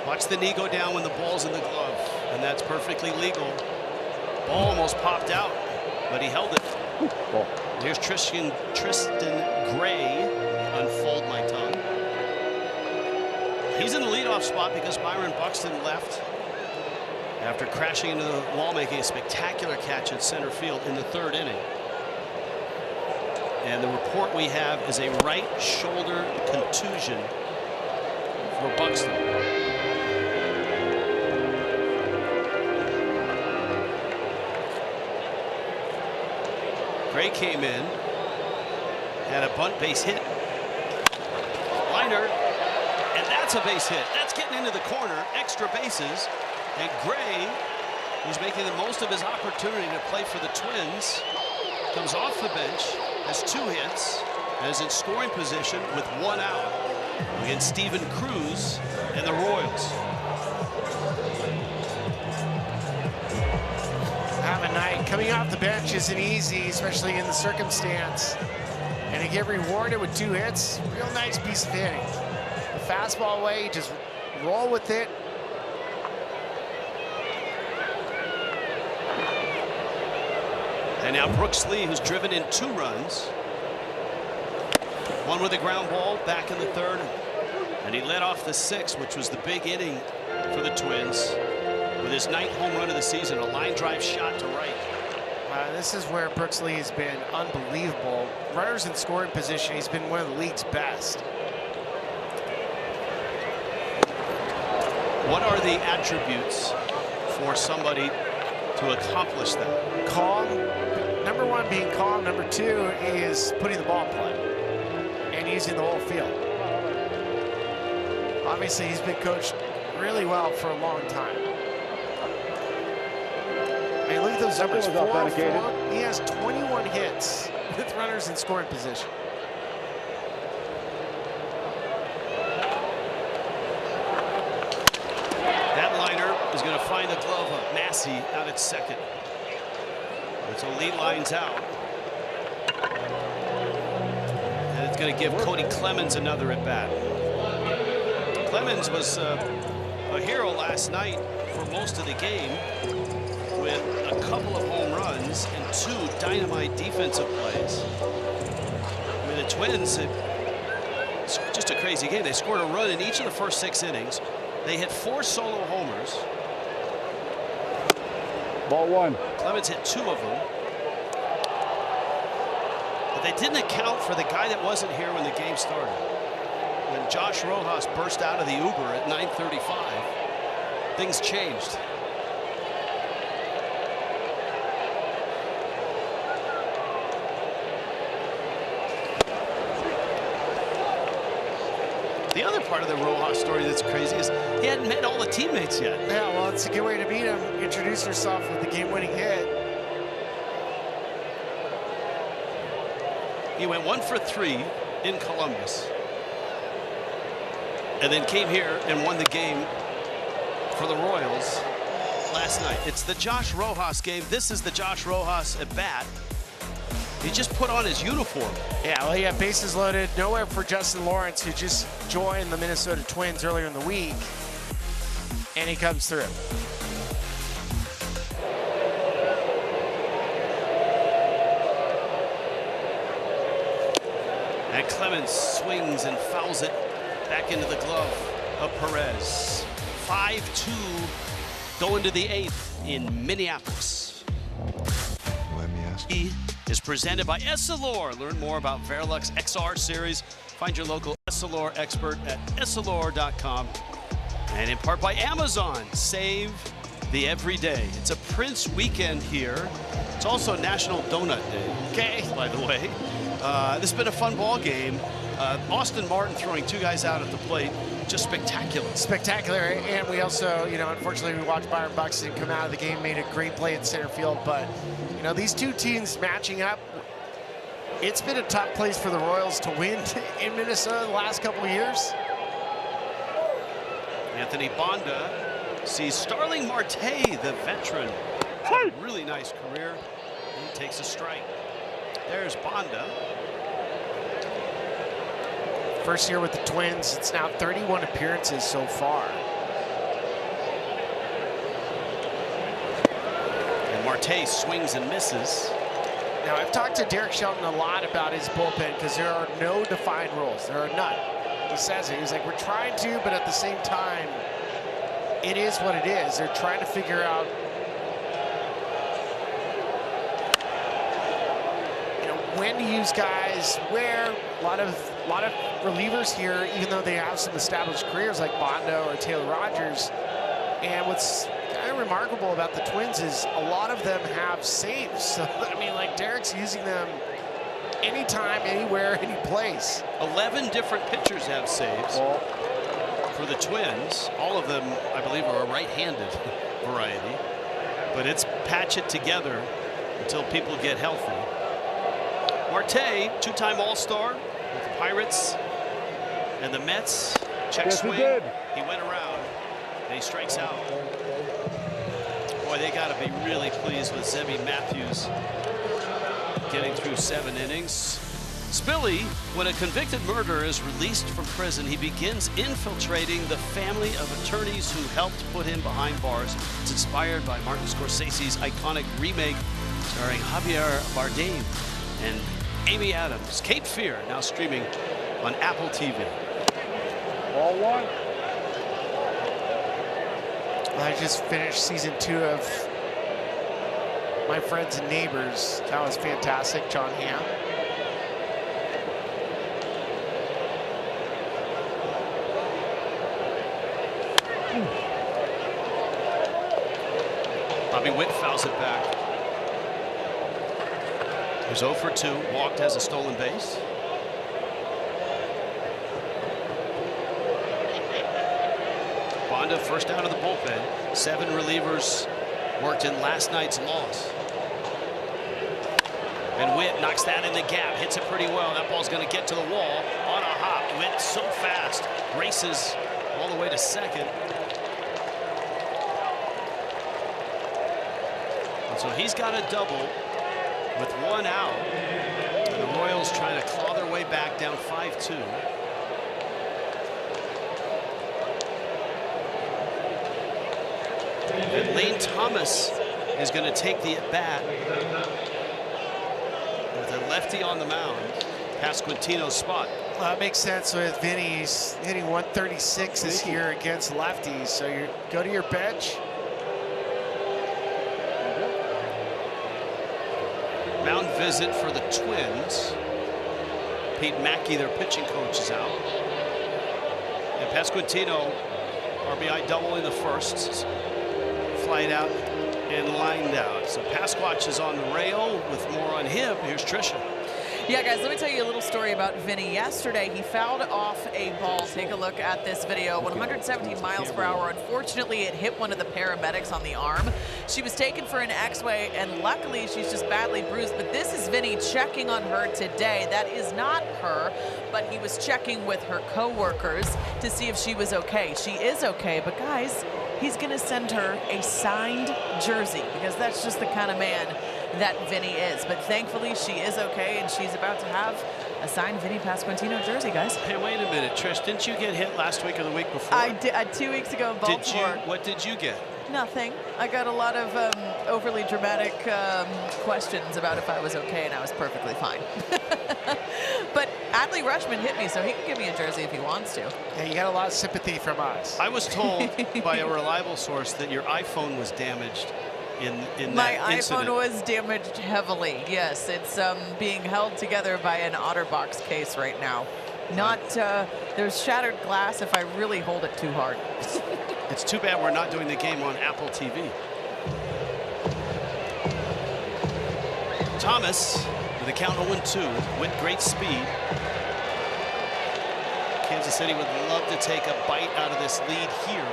S1: Watch the knee go down when the ball's in the glove, and that's perfectly legal. Ball almost popped out, but he held it. Here's Tristan Gray. Unfold my tongue. He's in the leadoff spot because Byron Buxton left after crashing into the wall, making a spectacular catch at center field in the 3rd inning. And the report we have is a right shoulder contusion for Buxton. Gray came in, had a bunt base hit. Liner, and that's a base hit. That's getting into the corner, extra bases. And Gray, who's making the most of his opportunity to play for the Twins, comes off the bench, has 2 hits, and is in scoring position with 1 out against Steven Cruz and the Royals.
S2: Have a night. Coming off the bench isn't easy, especially in the circumstance. And to get rewarded with 2 hits, real nice piece of hitting. The fastball away, just roll with it.
S1: And now Brooks Lee, who's driven in 2 runs. 1 with a ground ball back in the 3rd. And he led off the 6th, which was the big inning for the Twins, with his 9th home run of the season, a line drive shot to right.
S2: This is where Brooks Lee has been unbelievable. Runners in scoring position, he's been one of the league's best.
S1: What are the attributes for somebody to accomplish that?
S2: Calm. Number one being calm. Number two is putting the ball in play and using the whole field. Obviously, he's been coached really well for a long time. I mean, look at those numbers. 4-4. He has 21 hits with runners in scoring position.
S1: That liner is going to find the glove of Massey out at second. And so Lee lines out. And it's going to give Cody Clemens another at bat. Clemens was a hero last night for most of the game with a couple of home runs and 2 dynamite defensive plays. I mean, the Twins, it's just a crazy game. They scored a run in each of the first 6 innings. They hit 4 solo homers.
S5: Ball 1.
S1: Clemens hit 2 of them. But they didn't account for the guy that wasn't here when the game started. When Josh Rojas burst out of the Uber at 9:35, things changed. The other part of the Rojas story that's crazy is he hadn't met all the teammates yet.
S2: Yeah, well, it's a good way to meet him. Introduce yourself with the game-winning hit.
S1: He went 1 for 3 in Columbus, and then came here and won the game for the Royals last night. It's the Josh Rojas game. This is the Josh Rojas at bat. He just put on his uniform.
S2: Yeah, well, he had bases loaded. Nowhere for Justin Lawrence, who just joined the Minnesota Twins earlier in the week. And he comes through.
S1: And Clemens swings and fouls it back into the glove of Perez. 5-2 going to the 8th in Minneapolis.
S10: Let me ask.
S1: He is presented by Essilor. Learn more about Verilux XR series. Find your local Essilor expert at Essilor.com. And in part by Amazon. Save the everyday. It's a Prince weekend here. It's also National Donut Day. Okay, by the way. This has been a fun ball game. Austin Martin throwing 2 guys out at the plate. Just spectacular.
S2: Spectacular. And we also, unfortunately, we watched Byron Buxton come out of the game, made a great play in center field. But, these 2 teams matching up, it's been a tough place for the Royals to win in Minnesota the last couple of years.
S1: Anthony Bonda sees Starling Marte, the veteran. Had a really nice career. He takes a strike. There's Bonda.
S2: First year with the Twins. It's now 31 appearances so far.
S1: And Marte swings and misses.
S2: Now, I've talked to Derek Shelton a lot about his bullpen because there are no defined rules. There are none. He says it. He's like, we're trying to, but at the same time, it is what it is. They're trying to figure out, when to use guys, where. A lot of relievers here, even though they have some established careers like Bondo or Taylor Rogers. And what's kind of remarkable about the Twins is a lot of them have saves. So, like Derek's using them anytime, anywhere, any place.
S1: 11 different pitchers have saves for the Twins. All of them, I believe, are a right-handed variety. But it's patch it together until people get healthy. Marte, 2-time All-Star with the Pirates and the Mets. Check swing. He went around and he strikes out. Boy, they got to be really pleased with Zebby Matthews getting through 7 innings. Spilly, when a convicted murderer is released from prison, he begins infiltrating the family of attorneys who helped put him behind bars. It's inspired by Martin Scorsese's iconic remake starring Javier Bardem and Amy Adams. Cape Fear, now streaming on Apple TV.
S5: Ball 1.
S2: I just finished season 2 of My Friends and Neighbors. That was fantastic, John Hamm.
S1: Bobby Witt fouls it back. He's 0 for 2. Walked, has a stolen base. Bonda first out of the bullpen. 7 relievers worked in last night's loss. And Witt knocks that in the gap, hits it pretty well. That ball's going to get to the wall on a hop. Witt so fast, races all the way to second. And so he's got a double with 1 out. And the Royals trying to claw their way back down 5-2. And Lane Thomas is going to take the at-bat with a lefty on the mound, Pasquantino's spot.
S2: Well, that makes sense with Vinny. He's hitting 136 this year against lefties. So you go to your bench.
S1: Mound visit for the Twins. Pete Mackey, their pitching coach, is out. And Pasquantino, RBI double in the first. Flight out and lined out. So Pasquatch is on the rail. With more on him, here's Trisha.
S3: Yeah, guys, let me tell you a little story about Vinny. Yesterday, he fouled off a ball. Take a look at this video. 117 miles per hour. Unfortunately, it hit one of the paramedics on the arm. She was taken for an X-ray, and luckily, she's just badly bruised. But this is Vinny checking on her today. That is not her, but he was checking with her co-workers to see if she was okay. She is okay, but guys, he's going to send her a signed jersey because that's just the kind of man that Vinny is. But thankfully, she is okay, and she's about to have a signed Vinny Pasquantino jersey, guys.
S1: Hey, wait a minute, Trish. Didn't you get hit last week or the week before?
S3: I did 2 weeks ago in Baltimore.
S1: What did you get?
S3: Nothing. I got a lot of overly dramatic questions about if I was okay, and I was perfectly fine. But Adley Rutschman hit me, so he can give me a jersey if he wants to.
S2: Yeah, you got a lot of sympathy from us.
S1: I was told by a reliable source that your iPhone was damaged in
S3: My
S1: that incident.
S3: iPhone was damaged heavily. Yes, it's being held together by an OtterBox case right now. Not there's shattered glass if I really hold it too hard.
S1: It's too bad we're not doing the game on Apple TV. Thomas with a count 0-2 with great speed. Kansas City would love to take a bite out of this lead here.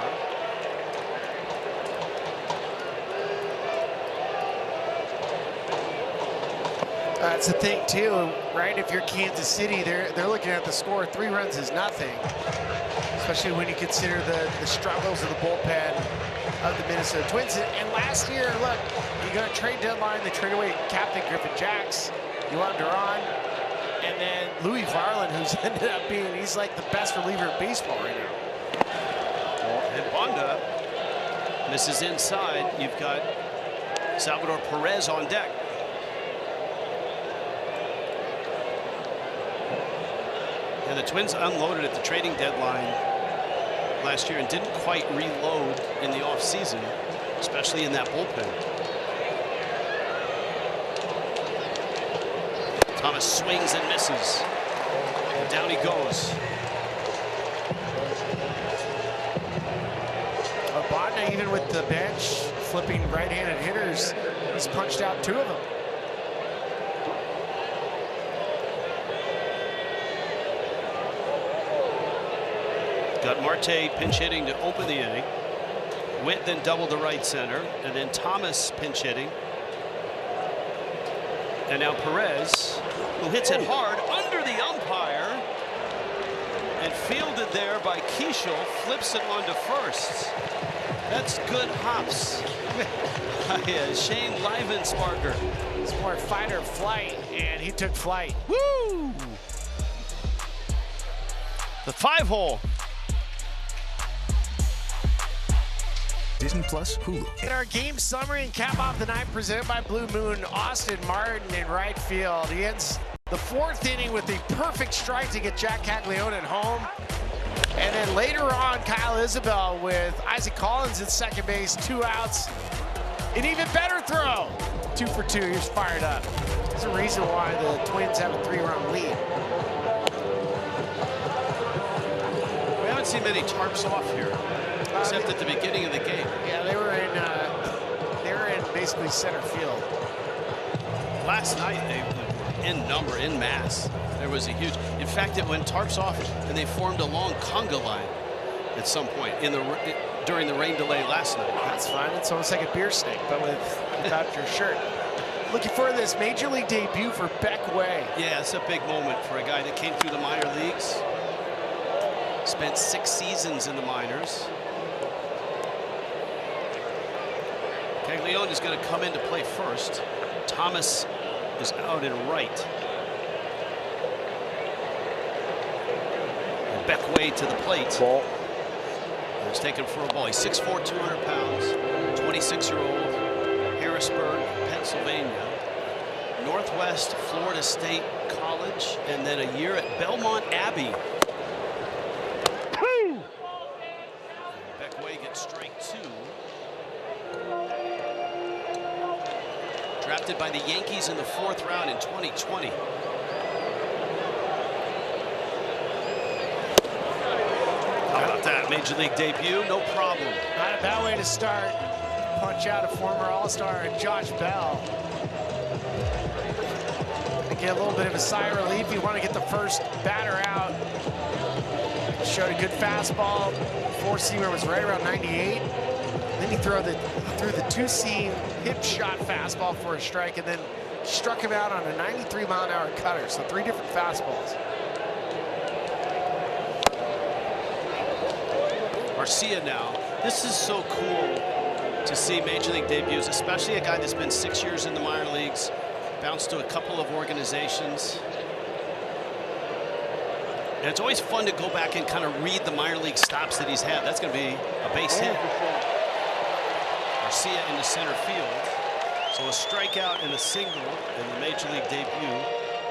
S2: That's the thing too, right? If you're Kansas City, they're looking at the score. 3 runs is nothing, especially when you consider the struggles of the bullpen of the Minnesota Twins. And last year, look, you got a trade deadline. They trade away Captain Griffin Jacks, Yuan Duran, and then Louis Varland, who's ended up being, he's like the best reliever in baseball right now.
S1: And Bonda misses inside. You've got Salvador Perez on deck. And the Twins unloaded at the trading deadline last year and didn't quite reload in the offseason, especially in that bullpen. Thomas swings and misses. And down he goes.
S2: Bonda, even with the bench, flipping right-handed hitters, he's punched out 2 of them.
S1: Got Marte pinch hitting to open the inning. Witt then doubled to right center, and then Thomas pinch hitting. And now Perez, who hits it hard under the umpire, and fielded there by Keishel, flips it onto first. That's good hops. Yeah, Shane Livensparker.
S2: It's more fight or flight, and he took flight.
S1: Woo! The 5-hole.
S7: Disney Plus, Hulu.
S2: In our game summary and cap off the night presented by Blue Moon, Austin Martin in right field. He ends the 4th inning with a perfect strike to get Jack Caglione at home. And then later on, Kyle Isabel with Isaac Collins at second base, 2 outs. An even better throw 2 for 2. He was fired up. There's a reason why the Twins have a 3-run lead.
S1: We haven't seen many tarps off here, except at the beginning of the game.
S2: Yeah, they were in basically center field.
S1: Last night, they were in number, in mass. There was a huge, in fact, it went tarps off, and they formed a long conga line at some point during the rain delay last night.
S2: That's fine. It's almost like a beer snake, but without your shirt. Looking for this major league debut for Beck Way.
S1: Yeah, it's a big moment for a guy that came through the minor leagues. Spent 6 seasons in the minors. Caglione is going to come in to play first. Thomas is out in right. And Beckway to the plate.
S5: Ball.
S1: He's taken for a ball. He's 6'4", 200 pounds, 26-year-old, Harrisburg, Pennsylvania, Northwest Florida State College, and then a year at Belmont Abbey. Beckway gets strike 2. Drafted by the Yankees in the 4th round in 2020. How about that Major League debut? No problem.
S2: Not a bad way to start. Punch out a former All-Star, Josh Bell. Get a little bit of a sigh of relief. You want to get the first batter out. Showed a good fastball. 4-seamer was right around 98. Then he threw the 2-seam hip shot fastball for a strike, and then struck him out on a 93-mile-an-hour cutter. So 3 different fastballs.
S1: Garcia now. This is so cool to see Major League debuts, especially a guy that's been 6 years in the minor leagues, bounced to a couple of organizations. And it's always fun to go back and kind of read the minor league stops that he's had. That's going to be a base hit. Garcia into center field. So a strikeout and a single in the Major League debut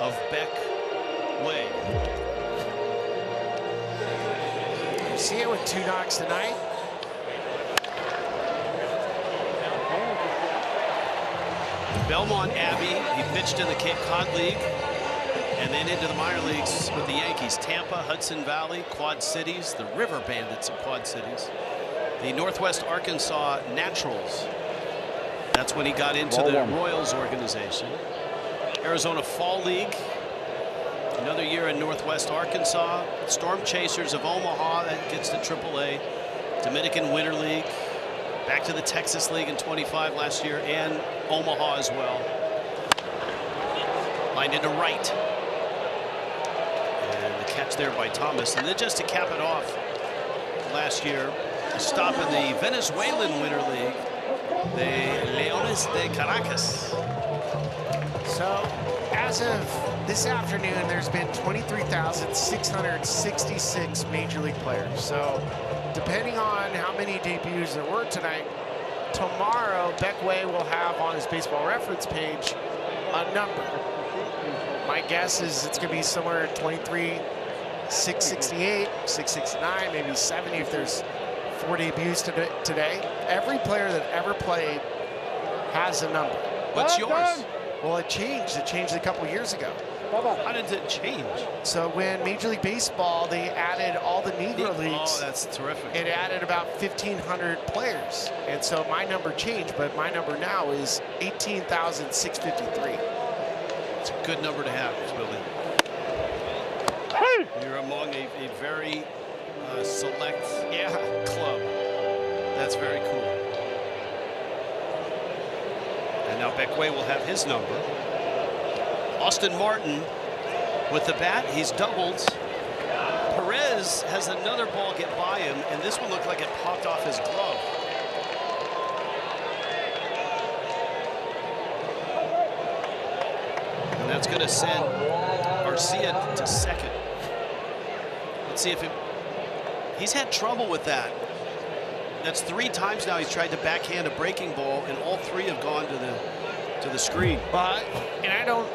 S1: of Beck Way.
S2: Garcia with 2 knocks tonight.
S1: Belmont Abbey, he pitched in the Cape Cod League and then into the minor leagues with the Yankees. Tampa, Hudson Valley, Quad Cities, the River Bandits of Quad Cities, the Northwest Arkansas Naturals. That's when he got into the Royals organization. Arizona Fall League, another year in Northwest Arkansas. Storm Chasers of Omaha, that gets to AAA. Dominican Winter League, back to the Texas League in 25 last year, and Omaha as well. Lined into right. And the catch there by Thomas. And then just to cap it off, last year, a stop in the Venezuelan Winter League, the Leones de Caracas.
S2: So, as of this afternoon, there's been 23,666 Major League players. So, depending on how many debuts there were tonight, tomorrow Beckway will have on his baseball reference page a number. My guess is it's going to be somewhere at 23,668, 669, maybe 70 if there's 4 debuts today. Every player that ever played has a number.
S1: What's yours?
S2: Well, it changed. It changed a couple years ago.
S1: How did it change?
S2: So when Major League Baseball, they added all the Negro leagues.
S1: Oh, that's terrific.
S2: It added about 1,500 players. And so my number changed, but my number now is 18,653.
S1: It's a good number to have, Billy. You're among a very select club. That's very cool. And now Beckway will have his number. Austin Martin with the bat, he's doubled. Perez has another ball get by him, and this one looked like it popped off his glove. And that's going to send Garcia to second. Let's see if he's had trouble with that. That's 3 times now he's tried to backhand a breaking ball, and all 3 have gone to the screen.
S2: But, and I don't,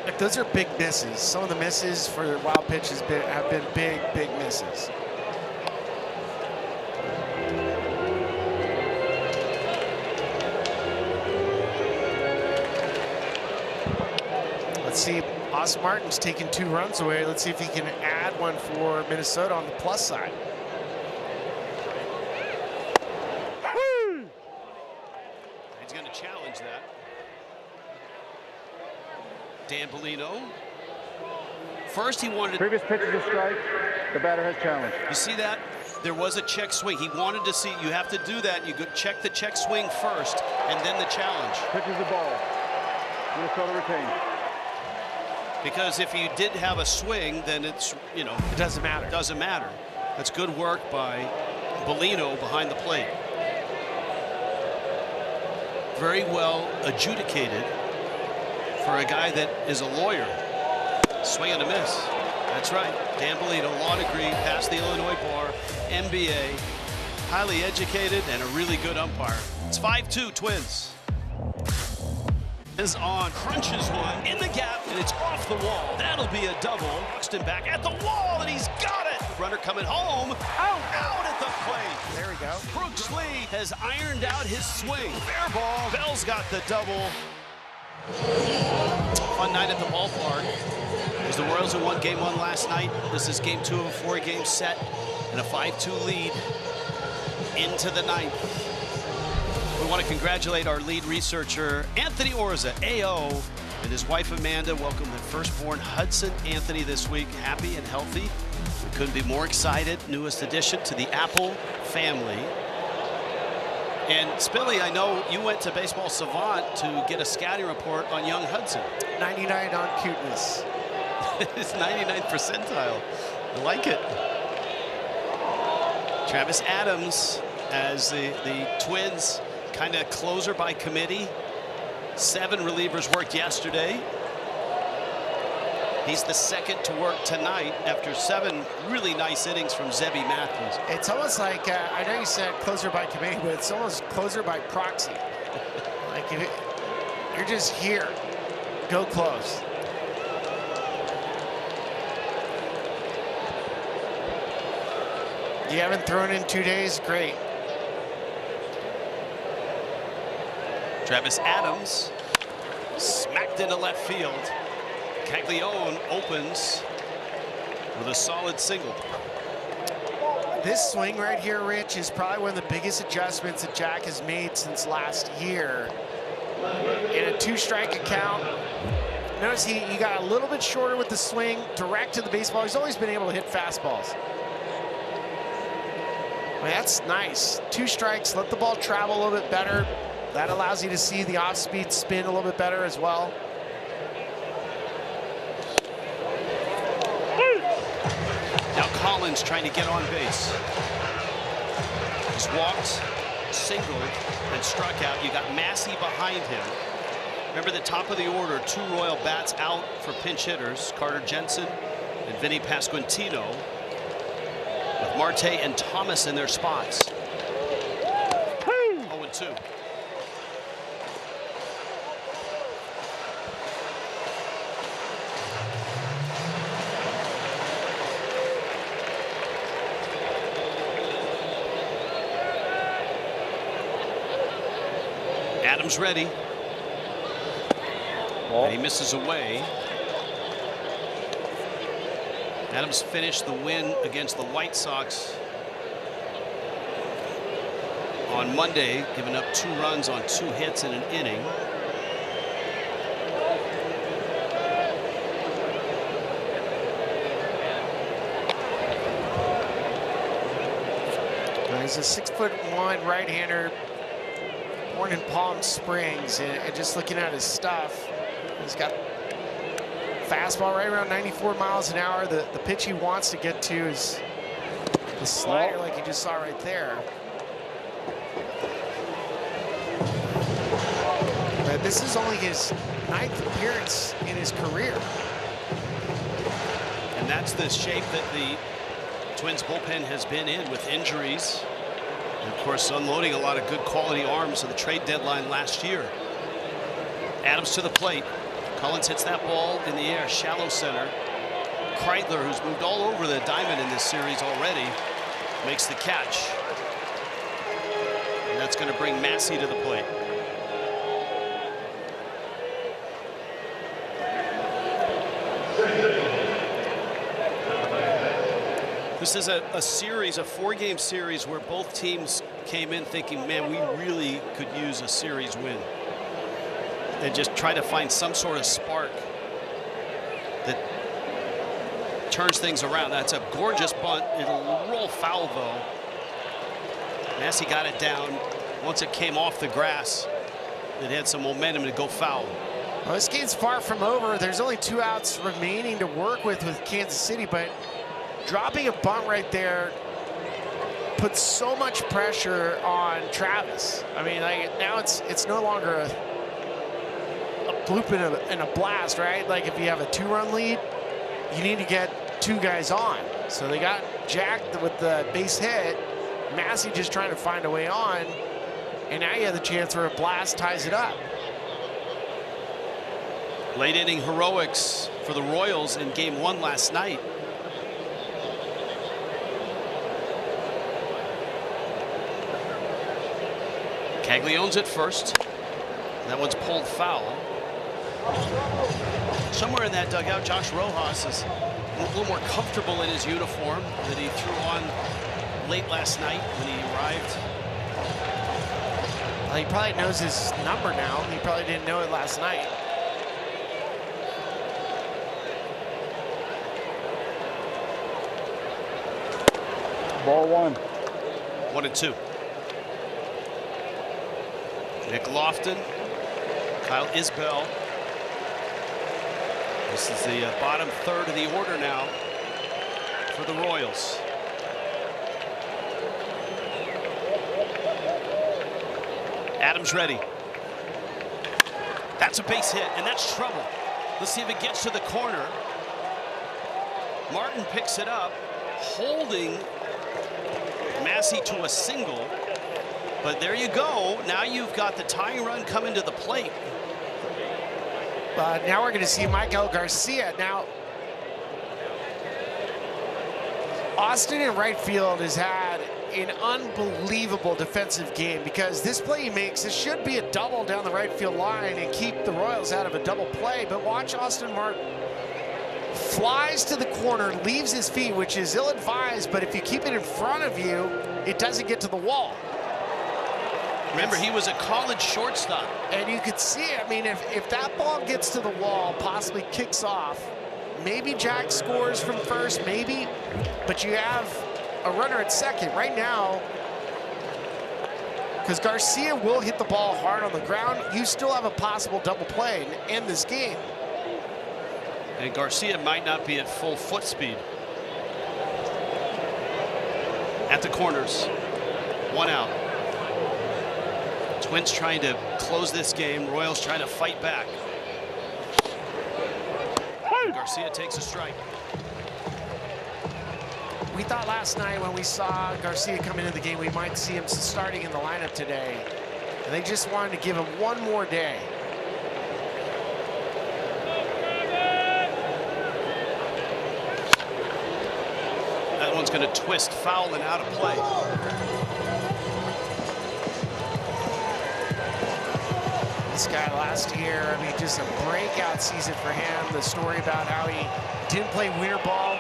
S2: if those are big misses. Some of the misses for wild pitches have been big misses. let's see. Austin Martin's taking 2 runs away. Let's see if he can add one for Minnesota on the plus side.
S1: He's going to challenge that. Dan Bellino. First, he wanted to...
S5: Previous pitch is a strike. The batter has challenged.
S1: You see that? There was a check swing. He wanted to see... You have to do that. You go check the check swing first, and then the challenge.
S5: Pitch is a ball. Minnesota retains.
S1: Because if you did have a swing, then it's, you know...
S2: It doesn't matter.
S1: It doesn't matter. That's good work by Bellino behind the plate. Very well adjudicated for a guy that is a lawyer. Swing and a miss. That's right. Dan Bellino, law degree, passed the Illinois bar, MBA, highly educated, and a really good umpire. It's 5-2 Twins. Is on, crunches one in the gap, and it's off the wall. That'll be a double. Buxton back at the wall, and he's got it. Runner coming home. Out at the plate.
S2: There we go.
S1: Brooks Lee has ironed out his swing. Fair ball. Bell's got the double. Fun night at the ballpark. As the Royals who won Game 1 last night. This is Game 2 of a 4-game set and a 5-2 lead into the 9th. We want to congratulate our lead researcher, Anthony Orza, AO, and his wife, Amanda. Welcome their firstborn, Hudson Anthony, this week. Happy and healthy. We couldn't be more excited. Newest addition to the Apple family. And Spilly, I know you went to Baseball Savant to get a scouting report on young Hudson.
S2: 99 on cuteness.
S1: It's 99th percentile. I like it. Travis Adams as the Twins kind of closer by committee. 7 relievers worked yesterday. He's the second to work tonight after 7 really nice innings from Zebby Matthews.
S2: It's almost like, I know you said closer by committee, but it's almost closer by proxy. Like, if you're just here, go close. You haven't thrown in 2 days? Great.
S1: Travis Adams smacked into left field. Caglione opens with a solid single.
S2: This swing right here, Rich, is probably one of the biggest adjustments that Jack has made since last year. In a 2-strike account, notice he got a little bit shorter with the swing, direct to the baseball. He's always been able to hit fastballs. I mean, that's nice. 2 strikes, let the ball travel a little bit better. That allows you to see the off-speed spin a little bit better as well.
S1: Now Collins trying to get on base. He's walked, singled, and struck out. You got Massey behind him. Remember the top of the order, 2 Royal bats out for pinch hitters, Carter Jensen and Vinny Pasquantino, with Marte and Thomas in their spots. 0-2. Adams ready. And he misses away. Adams finished the win against the White Sox on Monday, giving up 2 runs on 2 hits in an inning.
S2: He's a 6'1" right-hander, born in Palm Springs, and just looking at his stuff, he's got fastball right around 94 miles an hour. The pitch he wants to get to is the slider, like you just saw right there. But this is only his 9th appearance in his career.
S1: And that's the shape that the Twins bullpen has been in with injuries. And of course, unloading a lot of good quality arms at the trade deadline last year. Adams to the plate. Collins hits that ball in the air, shallow center. Kreitler, who's moved all over the diamond in this series already, makes the catch. And that's going to bring Massey to the plate. This is a series, a 4-game series where both teams came in thinking, man, we really could use a series win. And just try to find some sort of spark that turns things around. That's a gorgeous bunt. It'll roll foul, though. Massey got it down. Once it came off the grass, it had some momentum to go foul.
S2: Well, this game's far from over. There's only 2 outs remaining to work with Kansas City, but dropping a bunt right there puts so much pressure on Travis. I mean, like, now it's no longer a bloop and a blast, right? Like, if you have a 2-run lead, you need to get 2 guys on. So they got Jack with the base hit, Massey just trying to find a way on, and now you have the chance where a blast ties it up.
S1: Late inning heroics for the Royals in game 1 last night. Caglione's at first. That one's pulled foul. Somewhere in that dugout, Josh Rojas is a little more comfortable in his uniform that he threw on late last night when he arrived.
S2: Well, he probably knows his number now. He probably didn't know it last night.
S5: Ball 1.
S1: 1-2. Nick Lofton, Kyle Isbell. This is the bottom third of the order now for the Royals. Adams ready. That's a base hit, and that's trouble. Let's see if it gets to the corner. Martin picks it up, holding Massey to a single. But there you go. Now you've got the tying run coming to the plate.
S2: Now we're going to see Michael Garcia. Now, Austin in right field has had an unbelievable defensive game, because this play he makes, this should be a double down the right field line and keep the Royals out of a double play. But watch Austin Martin. Flies to the corner, leaves his feet, which is ill-advised, but if you keep it in front of you, it doesn't get to the wall.
S1: Remember, he was a college shortstop.
S2: And you could see, I mean, if that ball gets to the wall, possibly kicks off, maybe Jack scores from first, maybe, but you have a runner at second. Right now, because Garcia will hit the ball hard on the ground, you still have a possible double play and end this game.
S1: And Garcia might not be at full foot speed. At the corners, 1 out. Twins trying to close this game. Royals trying to fight back. Garcia takes a strike.
S2: We thought last night when we saw Garcia come into the game, we might see him starting in the lineup today. And they just wanted to give him one more day.
S1: That one's going to twist foul and out of play.
S2: This guy last year, I mean, just a breakout season for him. The story about how he didn't play winter ball,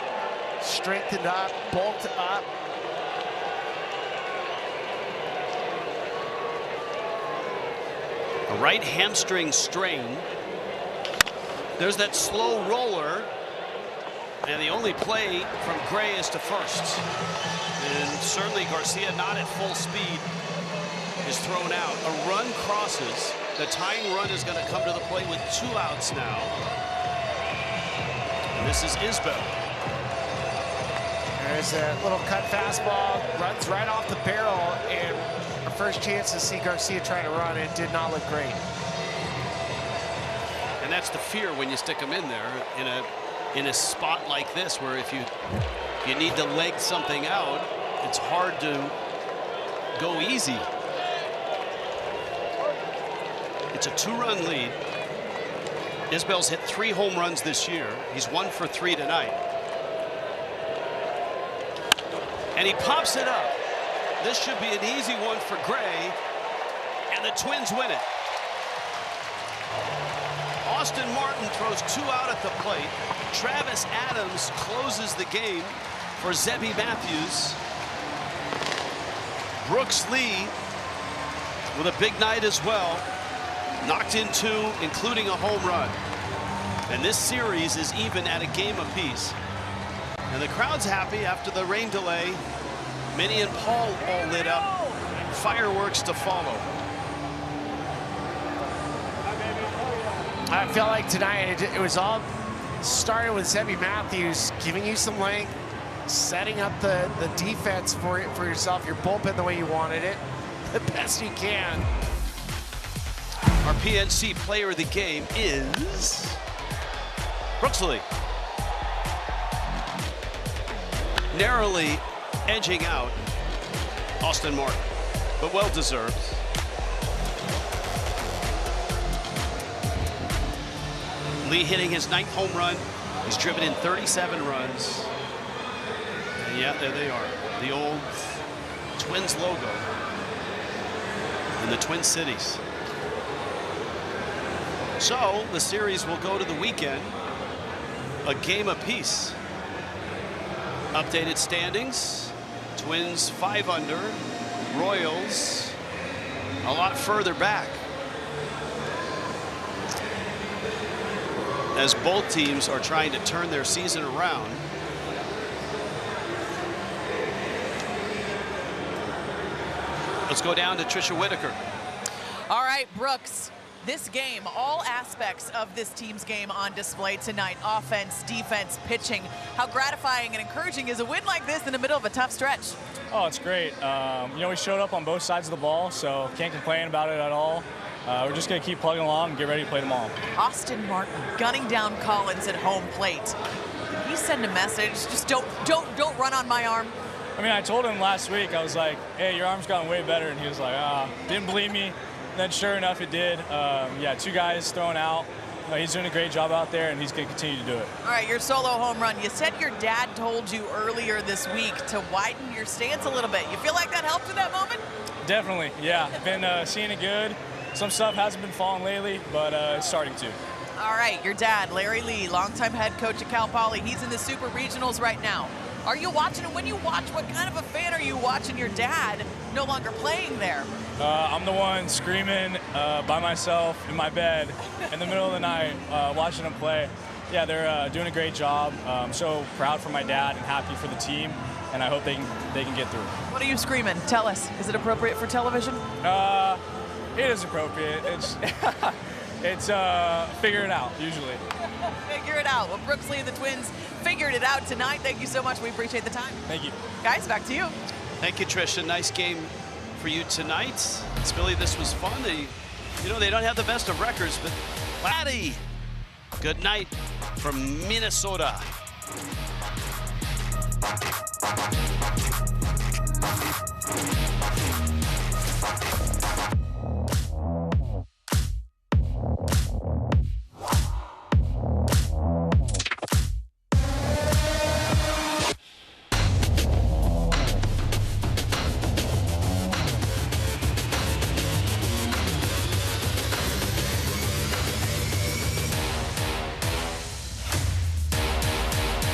S2: strengthened up, bulked up.
S1: A right hamstring strain. There's that slow roller. And the only play from Gray is to first. And certainly Garcia, not at full speed, is thrown out. A run crosses. The tying run is going to come to the plate with 2 outs now. And this is Isbell.
S2: There's a little cut fastball, runs right off the barrel, and our first chance to see Garcia trying to run, it did not look great.
S1: And that's the fear when you stick him in there in a spot like this, where if you need to leg something out, it's hard to go easy. It's a 2-run lead. Isbell's hit 3 home runs this year. He's 1 for 3 tonight. And he pops it up. This should be an easy one for Gray, and the Twins win it. Austin Martin throws 2 out at the plate. Travis Adams closes the game for Zebby Matthews. Brooks Lee with a big night as well. Knocked in 2, including a home run. And this series is even at a game apiece. And the crowd's happy after the rain delay. Minnie and Paul all lit up. Fireworks to follow.
S2: I feel like tonight it was all started with Zebby Matthews giving you some length, setting up the defense for yourself, your bullpen the way you wanted it, the best you can.
S1: Our PNC player of the game is Brooks Lee. Narrowly edging out Austin Martin, but well deserved. Lee hitting his 9th home run. He's driven in 37 runs. And yeah, there they are. The old Twins logo in the Twin Cities. So the series will go to the weekend, a game apiece. Updated standings, Twins 5 under, Royals a lot further back. As both teams are trying to turn their season around. Let's go down to Trisha Whitaker.
S3: All right, Brooks. This game, all aspects of this team's game on display tonight. Offense, defense, pitching. How gratifying and encouraging is a win like this in the middle of a tough stretch?
S4: Oh, it's great. You know, we showed up on both sides of the ball, so can't complain about it at all. We're just going to keep plugging along and get ready to play tomorrow.
S3: Austin Martin gunning down Collins at home plate. Did he send a message? Just don't run on my arm.
S4: I mean, I told him last week, I was like, hey, your arm's gotten way better. And he was like, didn't believe me. Then sure enough, it did. Yeah, 2 guys thrown out. He's doing a great job out there, and he's going to continue to do it.
S3: All right, your solo home run. You said your dad told you earlier this week to widen your stance a little bit. You feel like that helped in that moment?
S4: Definitely, yeah. Been seeing it good. Some stuff hasn't been falling lately, but it's starting to.
S3: All right, your dad, Larry Lee, longtime head coach at Cal Poly. He's in the Super Regionals right now. Are you watching? And when you watch, what kind of a fan are you watching your dad no longer playing there?
S4: I'm the one screaming by myself in my bed in the middle of the night watching them play. Yeah, they're doing a great job. I'm so proud for my dad and happy for the team, and I hope they can get through.
S3: What are you screaming? Tell us. Is it appropriate for television?
S4: It is appropriate. It's figure it out, usually.
S3: Figure it out. Well, Brooks Lee and the Twins figured it out tonight. Thank you so much. We appreciate the time.
S4: Thank you.
S3: Guys, back to you.
S1: Thank you, Trisha. Nice game for you tonight. Billy, this was fun. They don't have the best of records, but Laddie, good night from Minnesota.